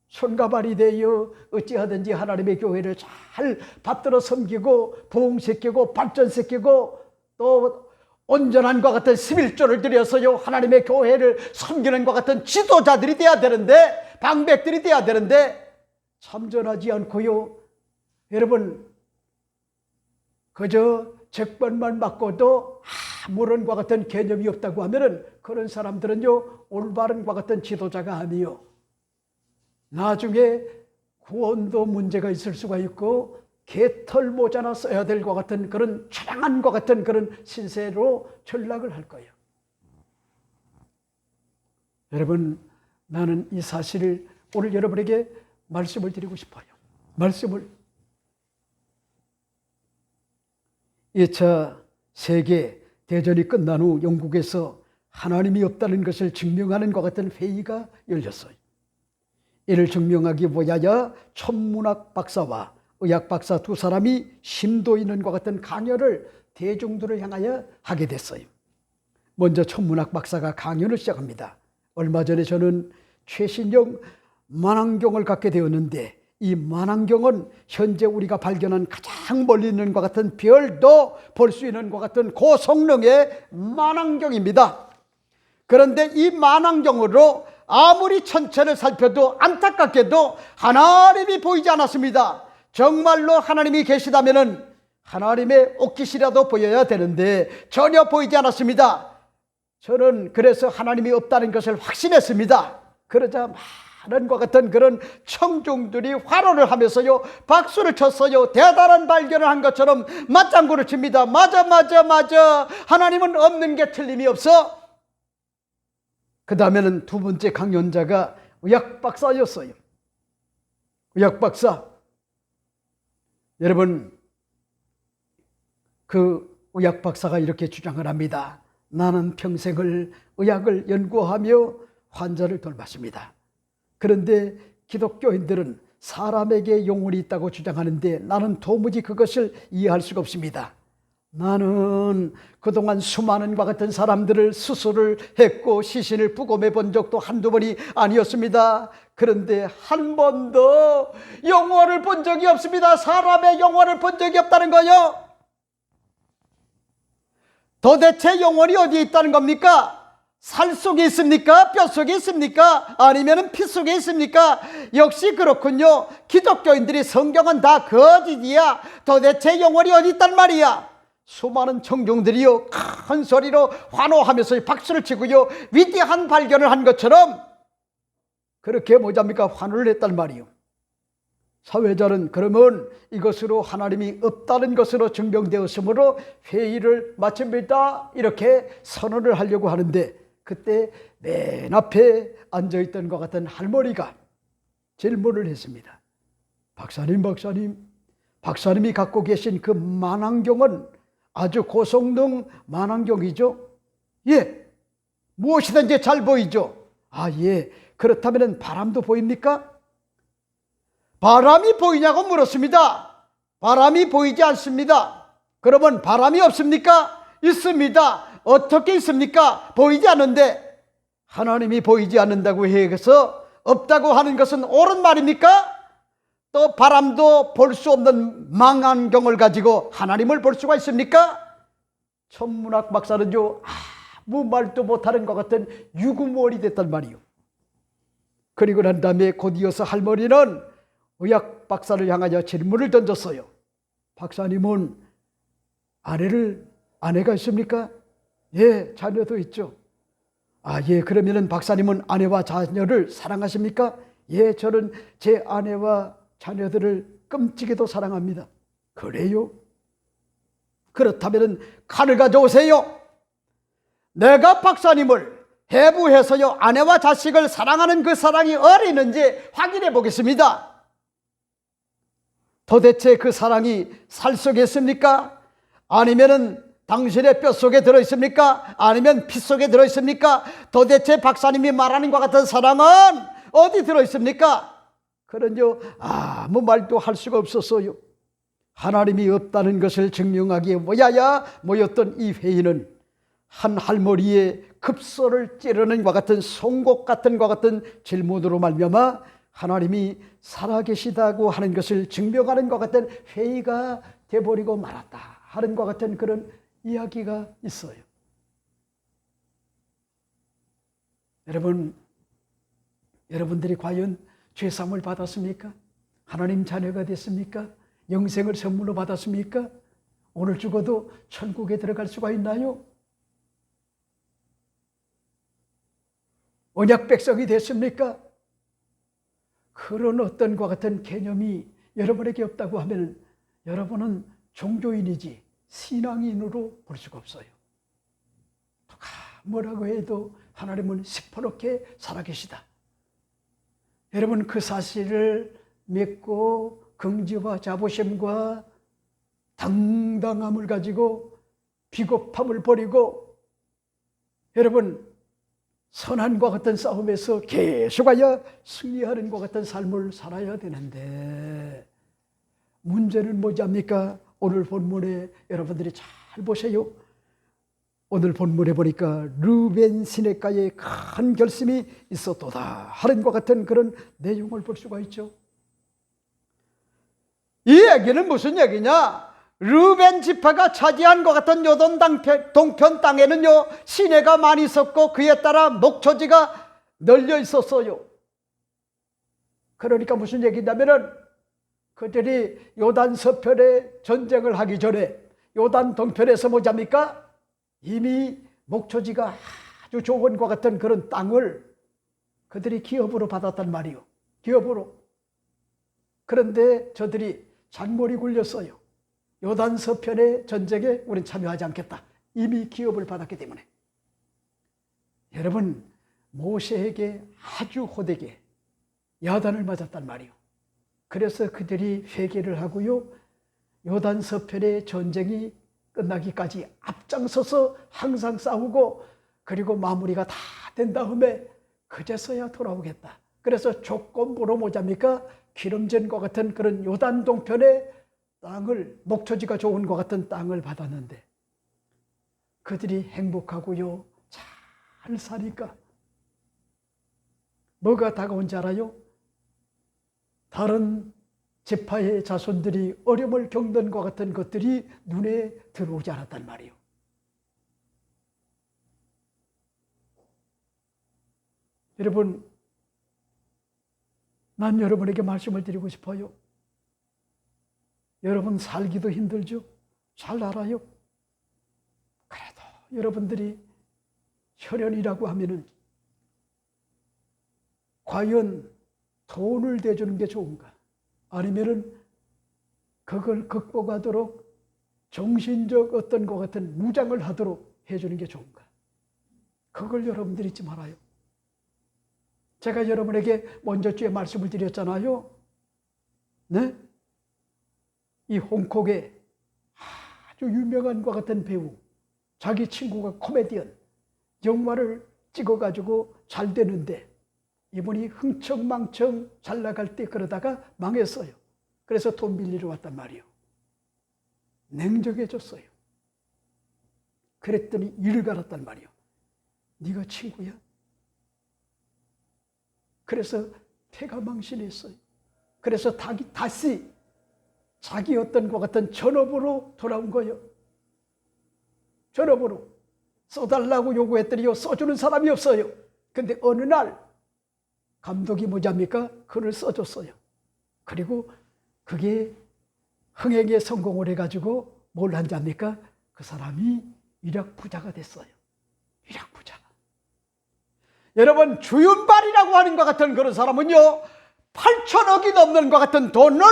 손과 발이 되어 어찌하든지 하나님의 교회를 잘 받들어 섬기고 부흥시키고 발전시키고 또 온전한 것 같은 11조를 들여서요 하나님의 교회를 섬기는 것 같은 지도자들이 돼야 되는데, 방백들이 돼야 되는데 참전하지 않고요, 여러분, 그저 책번만 받고도 아무런 것 같은 개념이 없다고 하면은 그런 사람들은요 올바른 것 같은 지도자가 아니요. 나중에 구원도 문제가 있을 수가 있고 개털 모자나 써야 될 것 같은 그런 처량한 것 같은 그런 신세로 전락을 할 거예요. 여러분, 나는 이 사실을 오늘 여러분에게 말씀을 드리고 싶어요. 말씀을. 2차 세계 대전이 끝난 후 영국에서 하나님이 없다는 것을 증명하는 것 같은 회의가 열렸어요. 이를 증명하기 위하여 천문학 박사와 의학 박사 두 사람이 심도 있는 것 같은 강연을 대중들을 향하여 하게 됐어요. 먼저 천문학 박사가 강연을 시작합니다. 얼마 전에 저는 최신형 만환경을 갖게 되었는데 이 만환경은 현재 우리가 발견한 가장 멀리 있는 것 같은 별도 볼 수 있는 것 같은 고성능의 만환경입니다. 그런데 이 만환경으로 아무리 천체를 살펴도 안타깝게도 하나님이 보이지 않았습니다. 정말로 하나님이 계시다면 하나님의 옷깃이라도 보여야 되는데 전혀 보이지 않았습니다. 저는 그래서 하나님이 없다는 것을 확신했습니다. 그러자 하는 것 같은 그런 청중들이 환호를 하면서요, 박수를 쳤어요. 대단한 발견을 한 것처럼 맞장구를 칩니다. 맞아, 맞아, 맞아. 하나님은 없는 게 틀림이 없어. 그 다음에는 두 번째 강연자가 의학 박사였어요. 의학 박사. 여러분, 그 의학 박사가 이렇게 주장을 합니다. 나는 평생을 의학을 연구하며 환자를 돌봤습니다. 그런데 기독교인들은 사람에게 영혼이 있다고 주장하는데 나는 도무지 그것을 이해할 수가 없습니다. 나는 그동안 수많은과 같은 사람들을 수술을 했고 시신을 부검해 본 적도 한두 번이 아니었습니다. 그런데 한 번도 영혼을 본 적이 없습니다. 사람의 영혼을 본 적이 없다는 거요. 도대체 영혼이 어디에 있다는 겁니까? 살 속에 있습니까? 뼈 속에 있습니까? 아니면 피 속에 있습니까? 역시 그렇군요. 기독교인들이 성경은 다 거짓이야. 도대체 영혼이 어디 있단 말이야? 수많은 청중들이요, 큰 소리로 환호하면서 박수를 치고요, 위대한 발견을 한 것처럼 그렇게 뭐잡니까? 환호를 했단 말이요. 사회자는 그러면 이것으로 하나님이 없다는 것으로 증명되었으므로 회의를 마칩니다. 이렇게 선언을 하려고 하는데 그때 맨 앞에 앉아있던 것 같은 할머니가 질문을 했습니다. 박사님이 갖고 계신 그 만안경은 아주 고성능 만안경이죠? 예, 무엇이든지 잘 보이죠? 아, 예. 그렇다면 바람도 보입니까? 바람이 보이냐고 물었습니다. 바람이 보이지 않습니다. 그러면 바람이 없습니까? 있습니다. 어떻게 있습니까? 보이지 않는데 하나님이 보이지 않는다고 해서 없다고 하는 것은 옳은 말입니까? 또 바람도 볼 수 없는 망안경을 가지고 하나님을 볼 수가 있습니까? 천문학 박사는요, 아무 말도 못하는 것 같은 유구무원이 됐단 말이요. 그리고 난 다음에 곧 이어서 할머니는 의학 박사를 향하여 질문을 던졌어요. 박사님은 아내가 있습니까? 예, 자녀도 있죠. 아, 예, 그러면은 박사님은 아내와 자녀를 사랑하십니까? 예, 저는 제 아내와 자녀들을 끔찍이도 사랑합니다. 그래요? 그렇다면은 칼을 가져오세요. 내가 박사님을 해부해서요, 아내와 자식을 사랑하는 그 사랑이 어리는지 확인해 보겠습니다. 도대체 그 사랑이 살 속에 있습니까? 아니면은 당신의 뼈 속에 들어있습니까? 아니면 피 속에 들어있습니까? 도대체 박사님이 말하는 것 같은 사랑은 어디 들어있습니까? 그런요, 아무 말도 할 수가 없었어요. 하나님이 없다는 것을 증명하기에 모였던 이 회의는 한 할머니의 급소를 찌르는 것 같은 송곳 같은 것 같은 질문으로 말미암아 하나님이 살아계시다고 하는 것을 증명하는 것 같은 회의가 돼버리고 말았다 하는 것 같은 그런 이야기가 있어요. 여러분들이 과연 죄사함을 받았습니까? 하나님 자녀가 됐습니까? 영생을 선물로 받았습니까? 오늘 죽어도 천국에 들어갈 수가 있나요? 언약 백성이 됐습니까? 그런 어떤 것 같은 개념이 여러분에게 없다고 하면 여러분은 종교인이지 신앙인으로 볼 수가 없어요. 누가 뭐라고 해도 하나님은 시퍼렇게 살아계시다. 여러분, 그 사실을 믿고 긍지와 자부심과 당당함을 가지고 비겁함을 버리고 여러분 선한과 같은 싸움에서 계속하여 승리하는 것 같은 삶을 살아야 되는데 문제는 뭐지합니까? 오늘 본문에 여러분들이 잘 보세요. 오늘 본문에 보니까 르벤 시냇가에 큰 결심이 있었도다 하는 것 같은 그런 내용을 볼 수가 있죠. 이 얘기는 무슨 얘기냐? 르벤 지파가 차지한 것 같은 요단 동편 땅에는요 시내가 많이 있었고 그에 따라 목초지가 널려 있었어요. 그러니까 무슨 얘기냐면은 그들이 요단 서편에 전쟁을 하기 전에 요단 동편에서 뭐잡니까? 이미 목초지가 아주 좋은 것 같은 그런 땅을 그들이 기업으로 받았단 말이요. 기업으로. 그런데 저들이 잔머리 굴렸어요. 요단 서편의 전쟁에 우린 참여하지 않겠다. 이미 기업을 받았기 때문에. 여러분, 모세에게 아주 호되게 야단을 맞았단 말이요. 그래서 그들이 회개를 하고요. 요단 서편의 전쟁이 끝나기까지 앞장서서 항상 싸우고, 그리고 마무리가 다 된 다음에 그제서야 돌아오겠다. 그래서 조건부로 뭐잡니까? 기름진과 같은 그런 요단 동편의 땅을, 목초지가 좋은 것 같은 땅을 받았는데, 그들이 행복하고요, 잘 사니까 뭐가 다가온지 알아요? 다른 지파의 자손들이 어려움을 겪는 것 같은 것들이 눈에 들어오지 않았단 말이에요. 여러분, 난 여러분에게 말씀을 드리고 싶어요. 여러분 살기도 힘들죠? 잘 알아요. 그래도 여러분들이 혈연이라고 하면은 과연 돈을 대주는 게 좋은가? 아니면은 그걸 극복하도록 정신적 어떤 것 같은 무장을 하도록 해주는 게 좋은가? 그걸 여러분들이 잊지 말아요. 제가 여러분에게 먼저 주에 말씀을 드렸잖아요. 네? 이 홍콩의 아주 유명한 것 같은 배우, 자기 친구가 코미디언, 영화를 찍어가지고 잘 되는데 이분이 흥청망청 잘 나갈 때 그러다가 망했어요. 그래서 돈 빌리러 왔단 말이에요. 냉정해졌어요. 그랬더니 이를 갈았단 말이에요. 네가 친구야? 그래서 패가 망신했어요. 그래서 다시 자기 어떤 것 같은 전업으로 돌아온 거예요. 전업으로. 써달라고 요구했더니요, 써주는 사람이 없어요. 근데 어느 날 감독이 뭐잡니까? 글을 써줬어요. 그리고 그게 흥행에 성공을 해가지고 뭘 한답니까? 그 사람이 일약부자가 됐어요. 일약부자. 여러분, 주윤발이라고 하는 것 같은 그런 사람은요, 8천억이 넘는 것 같은 돈을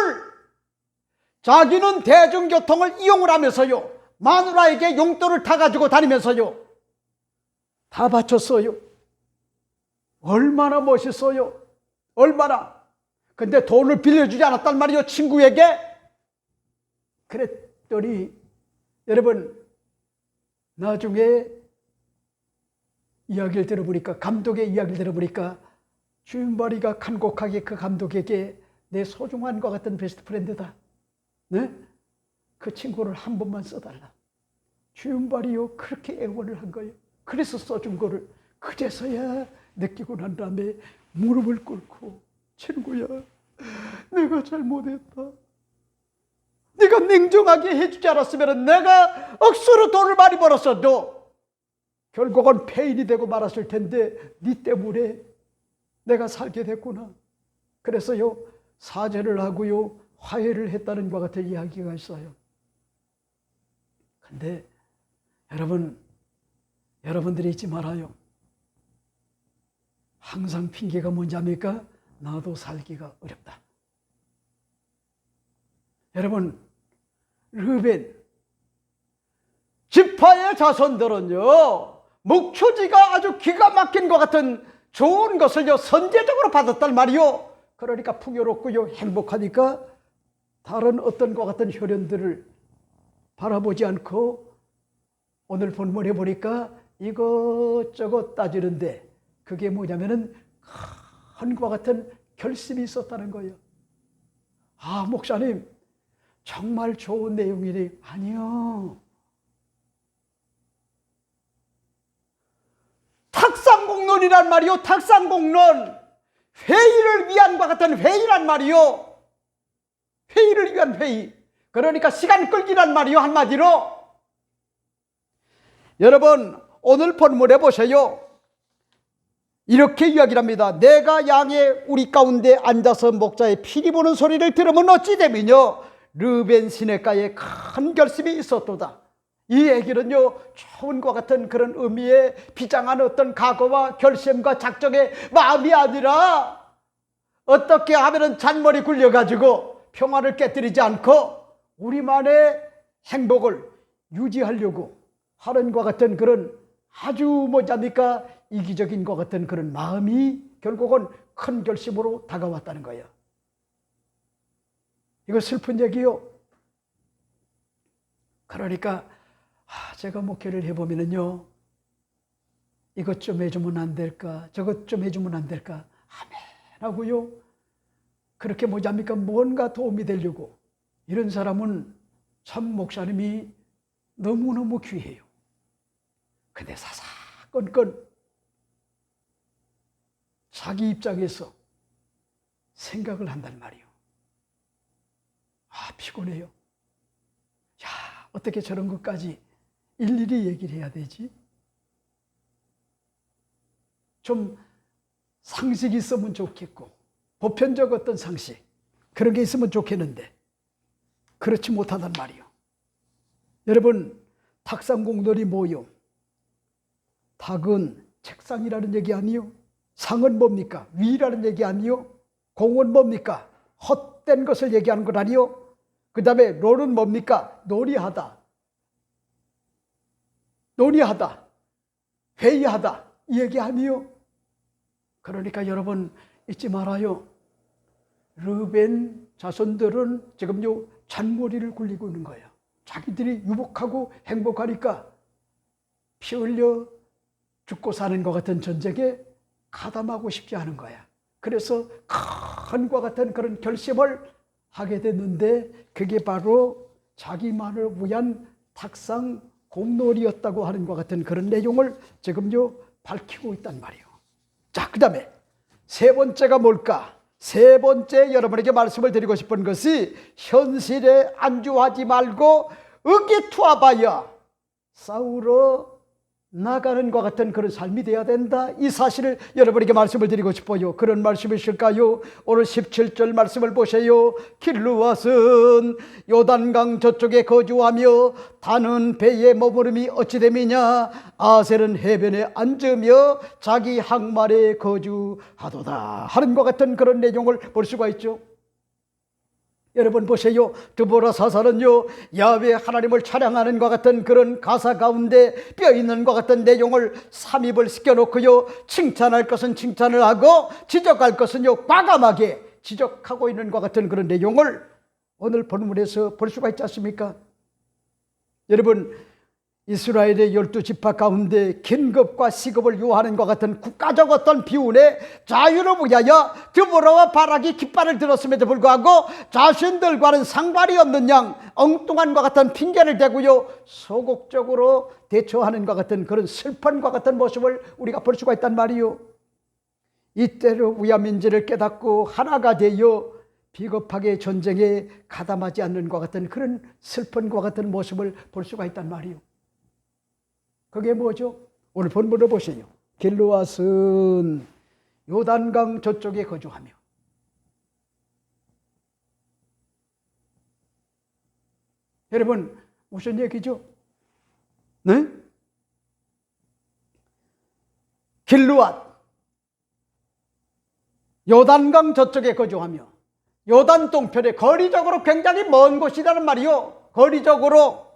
자기는 대중교통을 이용을 하면서요, 마누라에게 용돈을 타가지고 다니면서요, 다 바쳤어요. 얼마나 멋있어요. 얼마나. 근데 돈을 빌려주지 않았단 말이에요, 친구에게. 그랬더니 여러분, 나중에 이야기를 들어보니까, 감독의 이야기를 들어보니까 주윤발이가 간곡하게 그 감독에게 내 소중한 것 같은 베스트 프렌드다. 네? 그 친구를 한 번만 써달라. 주윤발이요, 그렇게 애원을 한 거예요. 그래서 써준 거를 그제서야 느끼고 난 다음에 무릎을 꿇고, 친구야, 내가 잘못했다. 네가 냉정하게 해주지 않았으면 내가 억수로 돈을 많이 벌었어도 결국은 폐인이 되고 말았을 텐데 네 때문에 내가 살게 됐구나. 그래서요, 사죄를 하고요, 화해를 했다는 것 같은 이야기가 있어요. 근데 여러분들이 잊지 말아요. 항상 핑계가 뭔지 압니까? 나도 살기가 어렵다. 여러분, 르벤 지파의 자손들은요, 목초지가 아주 기가 막힌 것 같은 좋은 것을요, 선제적으로 받았단 말이요. 그러니까 풍요롭고요, 행복하니까 다른 어떤 것 같은 혈연들을 바라보지 않고 오늘 본문에 보니까 이것저것 따지는데 그게 뭐냐면은 큰 것 같은 결심이 있었다는 거예요. 아, 목사님, 정말 좋은 내용이네. 아니요. 탁상공론이란 말이요. 탁상공론. 회의를 위한 것 같은 회의란 말이요. 회의를 위한 회의. 그러니까 시간 끌기란 말이요. 한마디로. 여러분, 오늘 본문에 보세요. 이렇게 이야기를 합니다. 내가 양의 우리 가운데 앉아서 목자의 피리 부는 소리를 들으면 어찌 되면요, 르벤 시냇가에 큰 결심이 있었도다. 이 얘기는요, 초원과 같은 그런 의미의 비장한 어떤 각오와 결심과 작정의 마음이 아니라 어떻게 하면은 잔머리 굴려가지고 평화를 깨뜨리지 않고 우리만의 행복을 유지하려고 하는 것 같은 그런 아주 뭐냐니까 이기적인 것 같은 그런 마음이 결국은 큰 결심으로 다가왔다는 거예요. 이거 슬픈 얘기요. 그러니까 제가 목회를 해보면은요, 이것 좀 해주면 안 될까, 저것 좀 해주면 안 될까, 아멘 하고요, 그렇게 뭐냐니까 뭔가 도움이 되려고, 이런 사람은 참 목사님이 너무너무 귀해요. 근데 사사건건 자기 입장에서 생각을 한단 말이에요. 피곤해요. 야, 어떻게 저런 것까지 일일이 얘기를 해야 되지? 좀 상식이 있으면 좋겠고, 보편적 어떤 상식, 그런 게 있으면 좋겠는데 그렇지 못하단 말이에요. 여러분, 탁상공돌이 뭐요? 탁은 책상이라는 얘기 아니요? 상은 뭡니까? 위라는 얘기 아니요? 공은 뭡니까? 헛된 것을 얘기하는 것 아니요? 그 다음에 롤은 뭡니까? 놀이하다, 논의하다, 회의하다, 이 얘기 아니요? 그러니까 여러분 잊지 말아요. 르벤 자손들은 지금요 잔머리를 굴리고 있는 거예요. 자기들이 유복하고 행복하니까 피 흘려 죽고 사는 것 같은 전쟁에 가담하고 싶지 않은 거야. 그래서 큰과 같은 그런 결심을 하게 됐는데 그게 바로 자기만을 위한 탁상 공놀이였다고 하는 것 같은 그런 내용을 지금요 밝히고 있단 말이에요. 자, 그 다음에 세 번째가 뭘까? 세 번째 여러분에게 말씀을 드리고 싶은 것이 현실에 안주하지 말고 의기투합하여 싸우러 나가는 것 같은 그런 삶이 되어야 된다. 이 사실을 여러분에게 말씀을 드리고 싶어요. 그런 말씀이실까요? 오늘 17절 말씀을 보세요. 길르앗은 요단강 저쪽에 거주하며 다는 배에 머무름이 어찌 됨이냐? 아셀은 해변에 앉으며 자기 항만에 거주하도다 하는 것 같은 그런 내용을 볼 수가 있죠. 여러분 보세요. 드보라 사사는요 야훼 하나님을 찬양하는 것 같은 그런 가사 가운데 뼈있는 것 같은 내용을 삽입을 시켜놓고요, 칭찬할 것은 칭찬을 하고 지적할 것은요 과감하게 지적하고 있는 것 같은 그런 내용을 오늘 본문에서 볼 수가 있지 않습니까? 여러분, 이스라엘의 12지파 가운데 긴급과 시급을 요하는 것 같은 국가적 어떤 비운의 자유를 위하여 드보라와 바락이 깃발을 들었음에도 불구하고 자신들과는 상관이 없는 양 엉뚱한 것 같은 핑계를 대고요 소극적으로 대처하는 것 같은 그런 슬픔과 같은 모습을 우리가 볼 수가 있단 말이요. 이때로 위함인지를 깨닫고 하나가 되어 비겁하게 전쟁에 가담하지 않는 것 같은 그런 슬픔과 같은 모습을 볼 수가 있단 말이요. 그게 뭐죠? 오늘 본문을 보세요. 길르앗은 요단강 저쪽에 거주하며, 여러분 무슨 얘기죠? 네? 길르앗 요단강 저쪽에 거주하며, 요단 동편에 거리적으로 굉장히 먼 곳이라는 말이요. 거리적으로.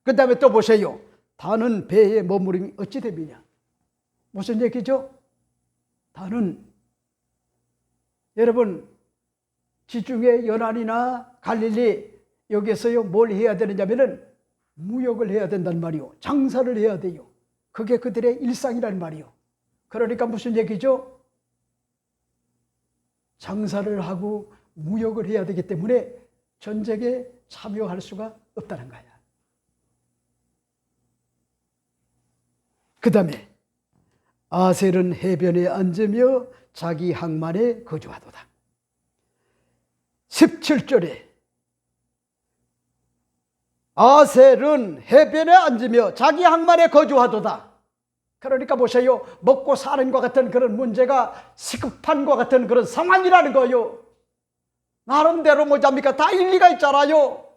그 다음에 또 보세요. 다는 배에 머무름이 어찌 됨이냐? 무슨 얘기죠? 다는, 여러분 지중해 연안이나 갈릴리 여기에서요 뭘 해야 되느냐면은 무역을 해야 된단 말이요, 장사를 해야 돼요. 그게 그들의 일상이란 말이요. 그러니까 무슨 얘기죠? 장사를 하고 무역을 해야 되기 때문에 전쟁에 참여할 수가 없다는 거야. 그 다음에 아셀은 해변에 앉으며 자기 항만에 거주하도다. 17절에 아셀은 해변에 앉으며 자기 항만에 거주하도다. 그러니까 보세요. 먹고 사는 것 같은 그런 문제가 시급한 것 같은 그런 상황이라는 거요. 나름대로 뭐잡니까? 다 일리가 있잖아요.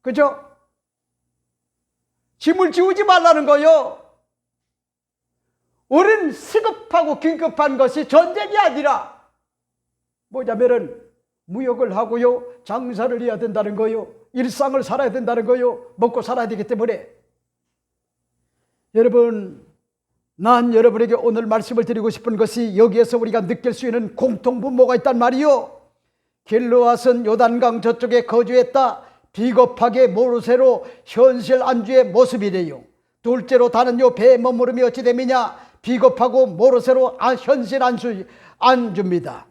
그죠? 짐을 지우지 말라는 거요. 우린 시급하고 긴급한 것이 전쟁이 아니라 뭐냐면은 무역을 하고요, 장사를 해야 된다는 거요, 일상을 살아야 된다는 거요, 먹고 살아야 되기 때문에. 여러분, 난 여러분에게 오늘 말씀을 드리고 싶은 것이 여기에서 우리가 느낄 수 있는 공통분모가 있단 말이요. 길르앗은 요단강 저쪽에 거주했다. 비겁하게 모르쇠로 현실 안주의 모습이래요. 둘째로 다는요, 배에 머무름이 어찌 됨이냐. 비겁하고 모르쇠로 현실 안주입니다.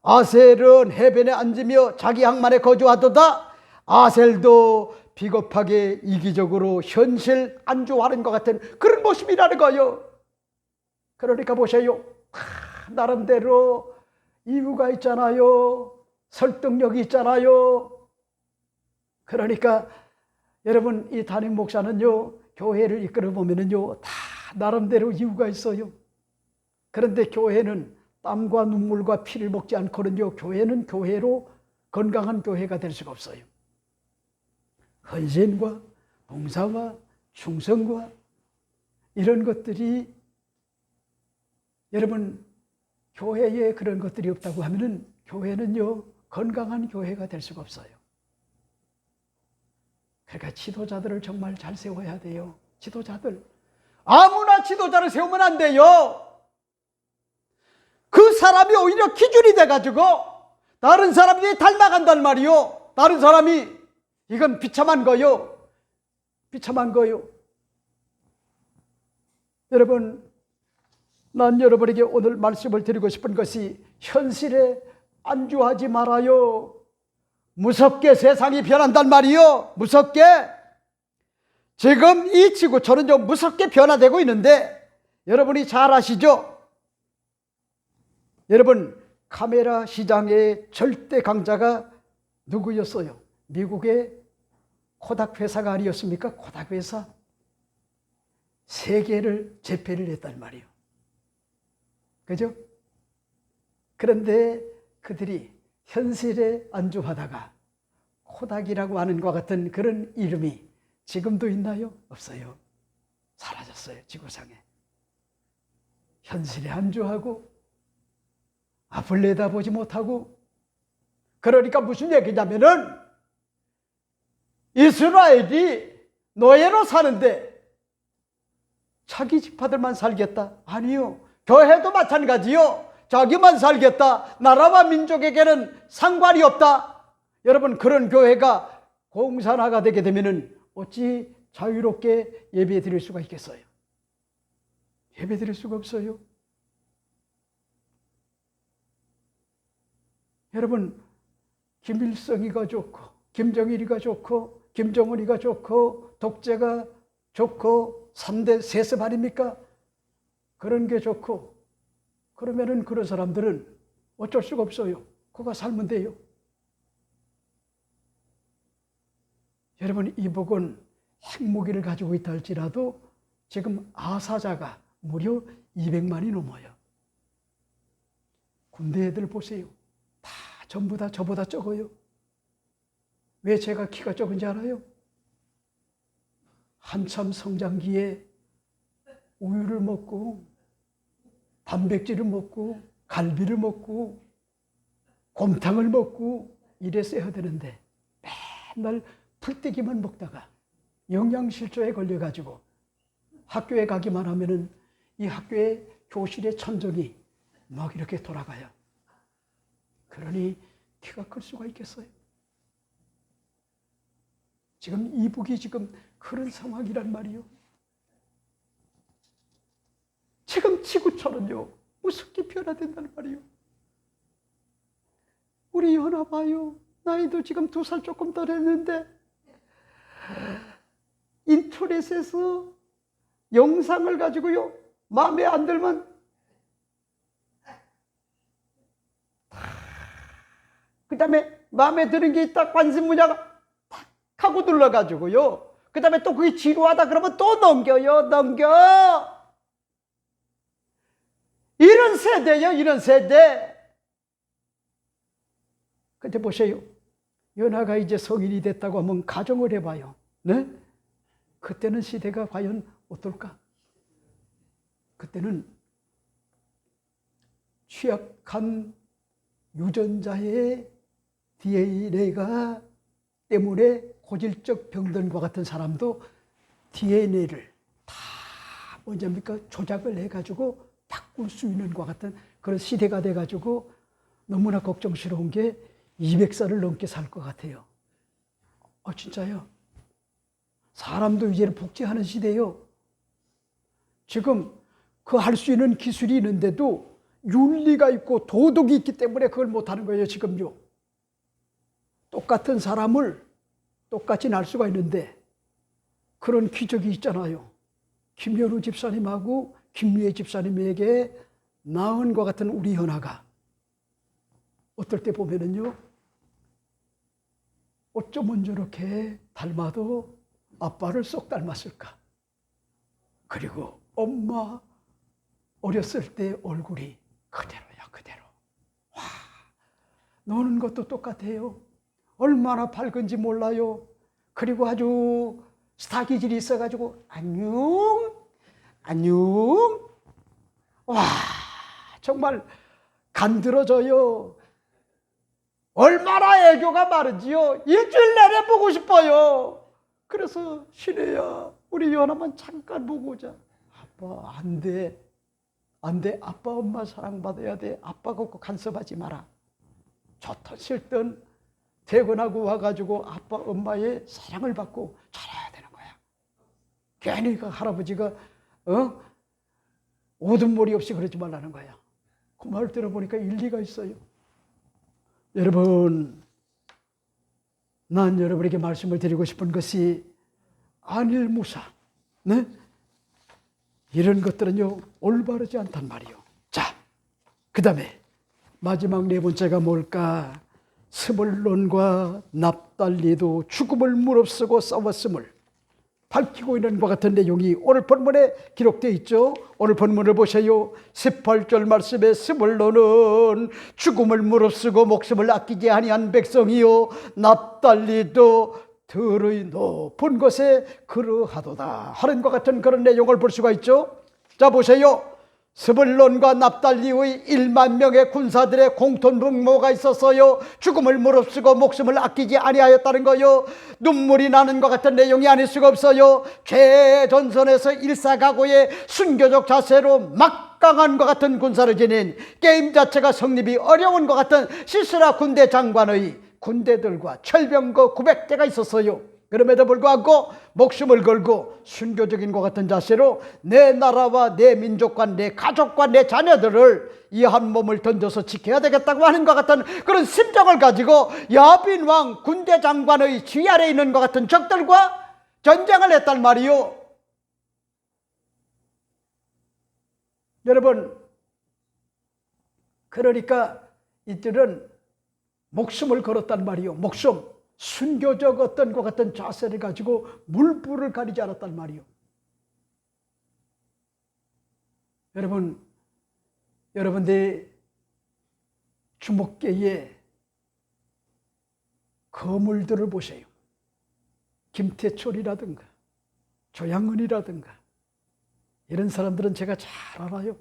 아셀은 해변에 앉으며 자기 항만에 거주하도다. 아셀도 비겁하게 이기적으로 현실 안주하는 것 같은 그런 모습이라는 거예요. 그러니까 보세요. 나름대로 이유가 있잖아요. 설득력이 있잖아요. 그러니까 여러분, 이 담임 목사는요, 교회를 이끌어 보면은요, 다 나름대로 이유가 있어요. 그런데 교회는 땀과 눈물과 피를 먹지 않고는요, 교회는 교회로 건강한 교회가 될 수가 없어요. 헌신과 봉사와 충성과 이런 것들이, 여러분, 교회에 그런 것들이 없다고 하면은 교회는요, 건강한 교회가 될 수가 없어요. 그러니까 지도자들을 정말 잘 세워야 돼요. 지도자들. 아무나 지도자를 세우면 안 돼요. 그 사람이 오히려 기준이 돼가지고 다른 사람들이 닮아간단 말이요. 다른 사람이, 이건 비참한 거요. 비참한 거요. 여러분, 난 여러분에게 오늘 말씀을 드리고 싶은 것이 현실에 안주하지 말아요. 무섭게 세상이 변한단 말이요. 무섭게. 지금 이 지구촌은 좀 무섭게 변화되고 있는데 여러분이 잘 아시죠? 여러분, 카메라 시장의 절대 강자가 누구였어요? 미국의 코닥 회사가 아니었습니까? 코닥 회사. 세계를 제패를 했단 말이에요. 그죠? 그런데 그들이 현실에 안주하다가 코닥이라고 하는 것 같은 그런 이름이 지금도 있나요? 없어요. 사라졌어요, 지구상에. 현실에 안주하고 앞을 내다보지 못하고. 그러니까 무슨 얘기냐면은 이스라엘이 노예로 사는데 자기 지파들만 살겠다? 아니요. 교회도 마찬가지요. 자기만 살겠다. 나라와 민족에게는 상관이 없다. 여러분, 그런 교회가 공산화가 되게 되면은 어찌 자유롭게 예배 드릴 수가 있겠어요? 예배 드릴 수가 없어요. 여러분, 김일성이가 좋고 김정일이가 좋고 김정은이가 좋고 독재가 좋고 3대 세습 아닙니까? 그런 게 좋고, 그러면은 그런 사람들은 어쩔 수가 없어요. 그가 살면 돼요. 여러분, 이복은 핵무기를 가지고 있다 할지라도 지금 아사자가 무려 200만이 넘어요. 군대 애들 보세요. 다 전부 다 저보다 적어요. 왜 제가 키가 적은지 알아요? 한참 성장기에 우유를 먹고 단백질을 먹고 갈비를 먹고 곰탕을 먹고 이랬어야 되는데 맨날 풀떼기만 먹다가 영양실조에 걸려가지고 학교에 가기만 하면은 이 학교의 교실의 천정이 막 이렇게 돌아가요. 그러니 키가 클 수가 있겠어요? 지금 이북이 지금 그런 상황이란 말이요. 지금 지구촌은요, 무섭게 변화된다는 말이요. 우리 연아 봐요. 나이도 지금 2살 조금 더 됐는데 인터넷에서 영상을 가지고요, 마음에 안 들면 그 다음에 마음에 드는 게 있다 관심 분야가 탁 하고 눌러가지고요, 그 다음에 또 그게 지루하다 그러면 또 넘겨. 이런 세대요, 이런 세대. 근데 보세요. 연하가 이제 성인이 됐다고 하면 가정을 해봐요. 네? 그때는 시대가 과연 어떨까? 그때는 취약한 유전자의 DNA가 때문에 고질적 병들과 같은 사람도 DNA를 다 뭐냐입니까? 조작을 해가지고 바꿀 수 있는 것 같은 그런 시대가 돼가지고 너무나 걱정스러운 게 200살을 넘게 살 것 같아요. 진짜요? 사람도 이제는 복제하는 시대예요. 지금 그 할 수 있는 기술이 있는데도 윤리가 있고 도덕이 있기 때문에 그걸 못하는 거예요, 지금요. 똑같은 사람을 똑같이 날 수가 있는데 그런 기적이 있잖아요. 김현우 집사님하고 김미애 집사님에게 낳은 것 같은 우리 현아가 어떨 때 보면은요, 어쩌면 저렇게 닮아도 아빠를 쏙 닮았을까? 그리고 엄마 어렸을 때 얼굴이 그대로야, 그대로. 와, 노는 것도 똑같아요. 얼마나 밝은지 몰라요. 그리고 아주 스타 기질이 있어가지고 안녕, 안녕. 와, 정말 간드러져요. 얼마나 애교가 많은지요. 일주일 내내 보고 싶어요. 그래서 신혜야, 우리 연하만 잠깐 보고 오자. 아빠 안 돼. 안 돼. 아빠 엄마 사랑받아야 돼. 아빠가 꼭 간섭하지 마라. 좋든 싫든 퇴근하고 와가지고 아빠 엄마의 사랑을 받고 자라야 되는 거야. 괜히 그 할아버지가 오둔머리 없이 그러지 말라는 거야. 그 말 들어보니까 일리가 있어요. 여러분, 난 여러분에게 말씀을 드리고 싶은 것이 안일무사, 네? 이런 것들은요 올바르지 않단 말이요. 자, 그 다음에 마지막 네 번째가 뭘까? 스불론과 납달리도 죽음을 무릅쓰고 싸웠음을 밝히고 있는 것 같은 내용이 오늘 본문에 기록되어 있죠. 오늘 본문을 보세요. 18절 말씀에 스불론은 죽음을 무릅쓰고 목숨을 아끼지 아니한 백성이요 납달리도 들의 높은 곳에 그러하도다 하는 것 같은 그런 내용을 볼 수가 있죠. 자, 보세요. 스불론과 납달리의 1만 명의 군사들의 공통분모가 있었어요. 죽음을 무릅쓰고 목숨을 아끼지 아니하였다는 거요. 눈물이 나는 것 같은 내용이 아닐 수가 없어요. 최전선에서 일사각오의 순교적 자세로 막강한 것 같은 군사를 지닌 게임 자체가 성립이 어려운 것 같은 시스라 군대 장관의 군대들과 철병거 900대가 있었어요. 그럼에도 불구하고 목숨을 걸고 순교적인 것 같은 자세로 내 나라와 내 민족과 내 가족과 내 자녀들을 이 한 몸을 던져서 지켜야 되겠다고 하는 것 같은 그런 심정을 가지고 야빈 왕 군대 장관의 지휘 아래에 있는 것 같은 적들과 전쟁을 했단 말이요. 여러분, 그러니까 이들은 목숨을 걸었단 말이요. 목숨. 순교적 어떤 것 같은 자세를 가지고 물불을 가리지 않았단 말이요. 여러분, 여러분들 주목계의 거물들을 보세요. 김태철이라든가 조양은이라든가 이런 사람들은 제가 잘 알아요.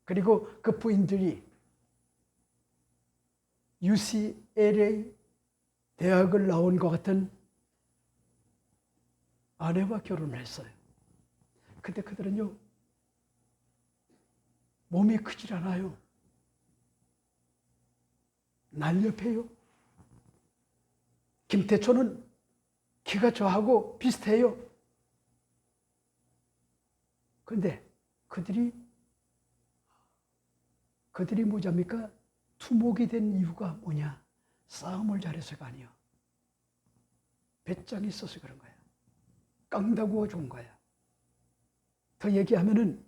그리고 그 부인들이 UCLA 대학을 나온 것 같은 아내와 결혼을 했어요. 근데 그들은요 몸이 크질 않아요. 날렵해요. 김태초는 키가 저하고 비슷해요. 그런데 그들이 뭐냐입니까? 투목이 된 이유가 뭐냐? 싸움을 잘해서가 아니요. 배짱이 있어서 그런 거야. 깡다구어 좋은 거야. 더 얘기하면은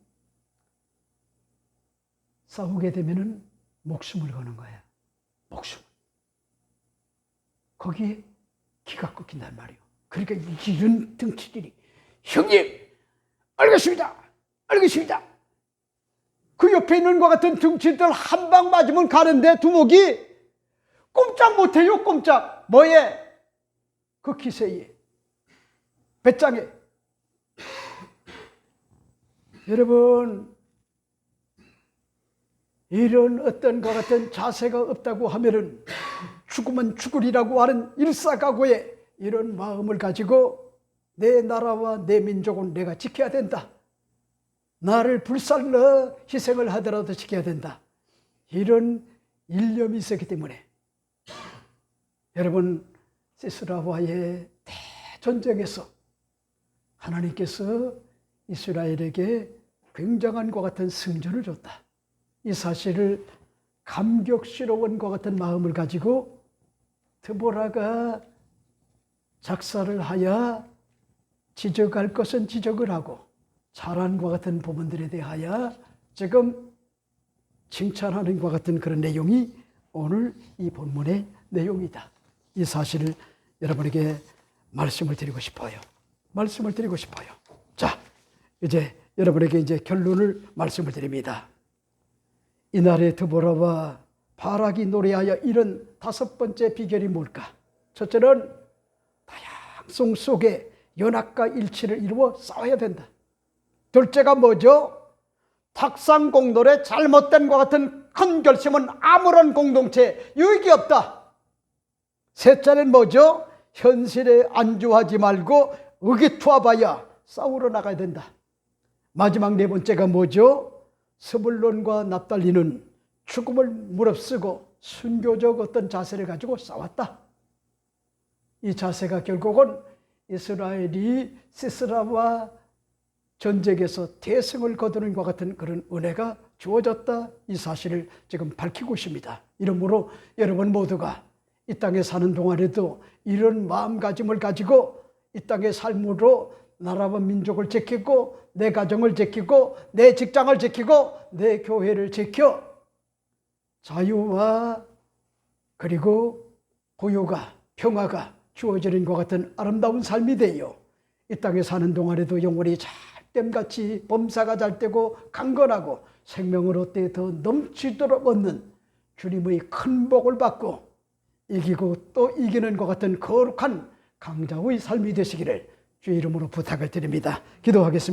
싸우게 되면은 목숨을 거는 거야. 목숨. 거기에 기가 꺾인단 말이에요. 그러니까 이런 등치들이 형님 알겠습니다. 알겠습니다. 그 옆에 있는 것 같은 등치들 한 방 맞으면 가는데 두목이 꼼짝 못해요. 꼼짝. 뭐에? 그 기세에. 배짱에. 여러분, 이런 어떤 것 같은 자세가 없다고 하면은 죽으면 죽으리라고 하는 일사각오의 이런 마음을 가지고 내 나라와 내 민족은 내가 지켜야 된다. 나를 불살러 희생을 하더라도 지켜야 된다. 이런 일념이 있었기 때문에 여러분, 시스라와의 대전쟁에서 하나님께서 이스라엘에게 굉장한 것 같은 승전을 줬다. 이 사실을 감격스러운 것 같은 마음을 가지고 드보라가 작사를 하여 지적할 것은 지적을 하고 잘한 것 같은 부분들에 대하여 지금 칭찬하는 것 같은 그런 내용이 오늘 이 본문의 내용이다. 이 사실을 여러분에게 말씀을 드리고 싶어요. 자, 이제 여러분에게 이제 결론을 말씀을 드립니다. 이날의 드보라와 바락이 노래하여 이런 5번째 비결이 뭘까? 첫째는 다양성 속에 연합과 일치를 이루어 싸워야 된다. 둘째가 뭐죠? 탁상공돌의 잘못된 것 같은 큰 결심은 아무런 공동체 유익이 없다. 셋째는 뭐죠? 현실에 안주하지 말고 의기투합하여 싸우러 나가야 된다. 마지막 네 번째가 뭐죠? 스불론과 납달리는 죽음을 무릅쓰고 순교적 어떤 자세를 가지고 싸웠다. 이 자세가 결국은 이스라엘이 시스라와 전쟁에서 대승을 거두는 것 같은 그런 은혜가 주어졌다. 이 사실을 지금 밝히고 있습니다. 이러므로 여러분 모두가 이 땅에 사는 동안에도 이런 마음가짐을 가지고 이 땅의 삶으로 나라와 민족을 지키고 내 가정을 지키고 내 직장을 지키고 내 교회를 지켜 자유와 그리고 고요가 평화가 주어지는 것 같은 아름다운 삶이 되어 이 땅에 사는 동안에도 영혼이 잘됨같이 범사가 잘되고 강건하고 생명을 얻되 더 넘치도록 얻는 주님의 큰 복을 받고 이기고 또 이기는 것 같은 거룩한 강자의 삶이 되시기를 주의 이름으로 부탁을 드립니다. 기도하겠습니다.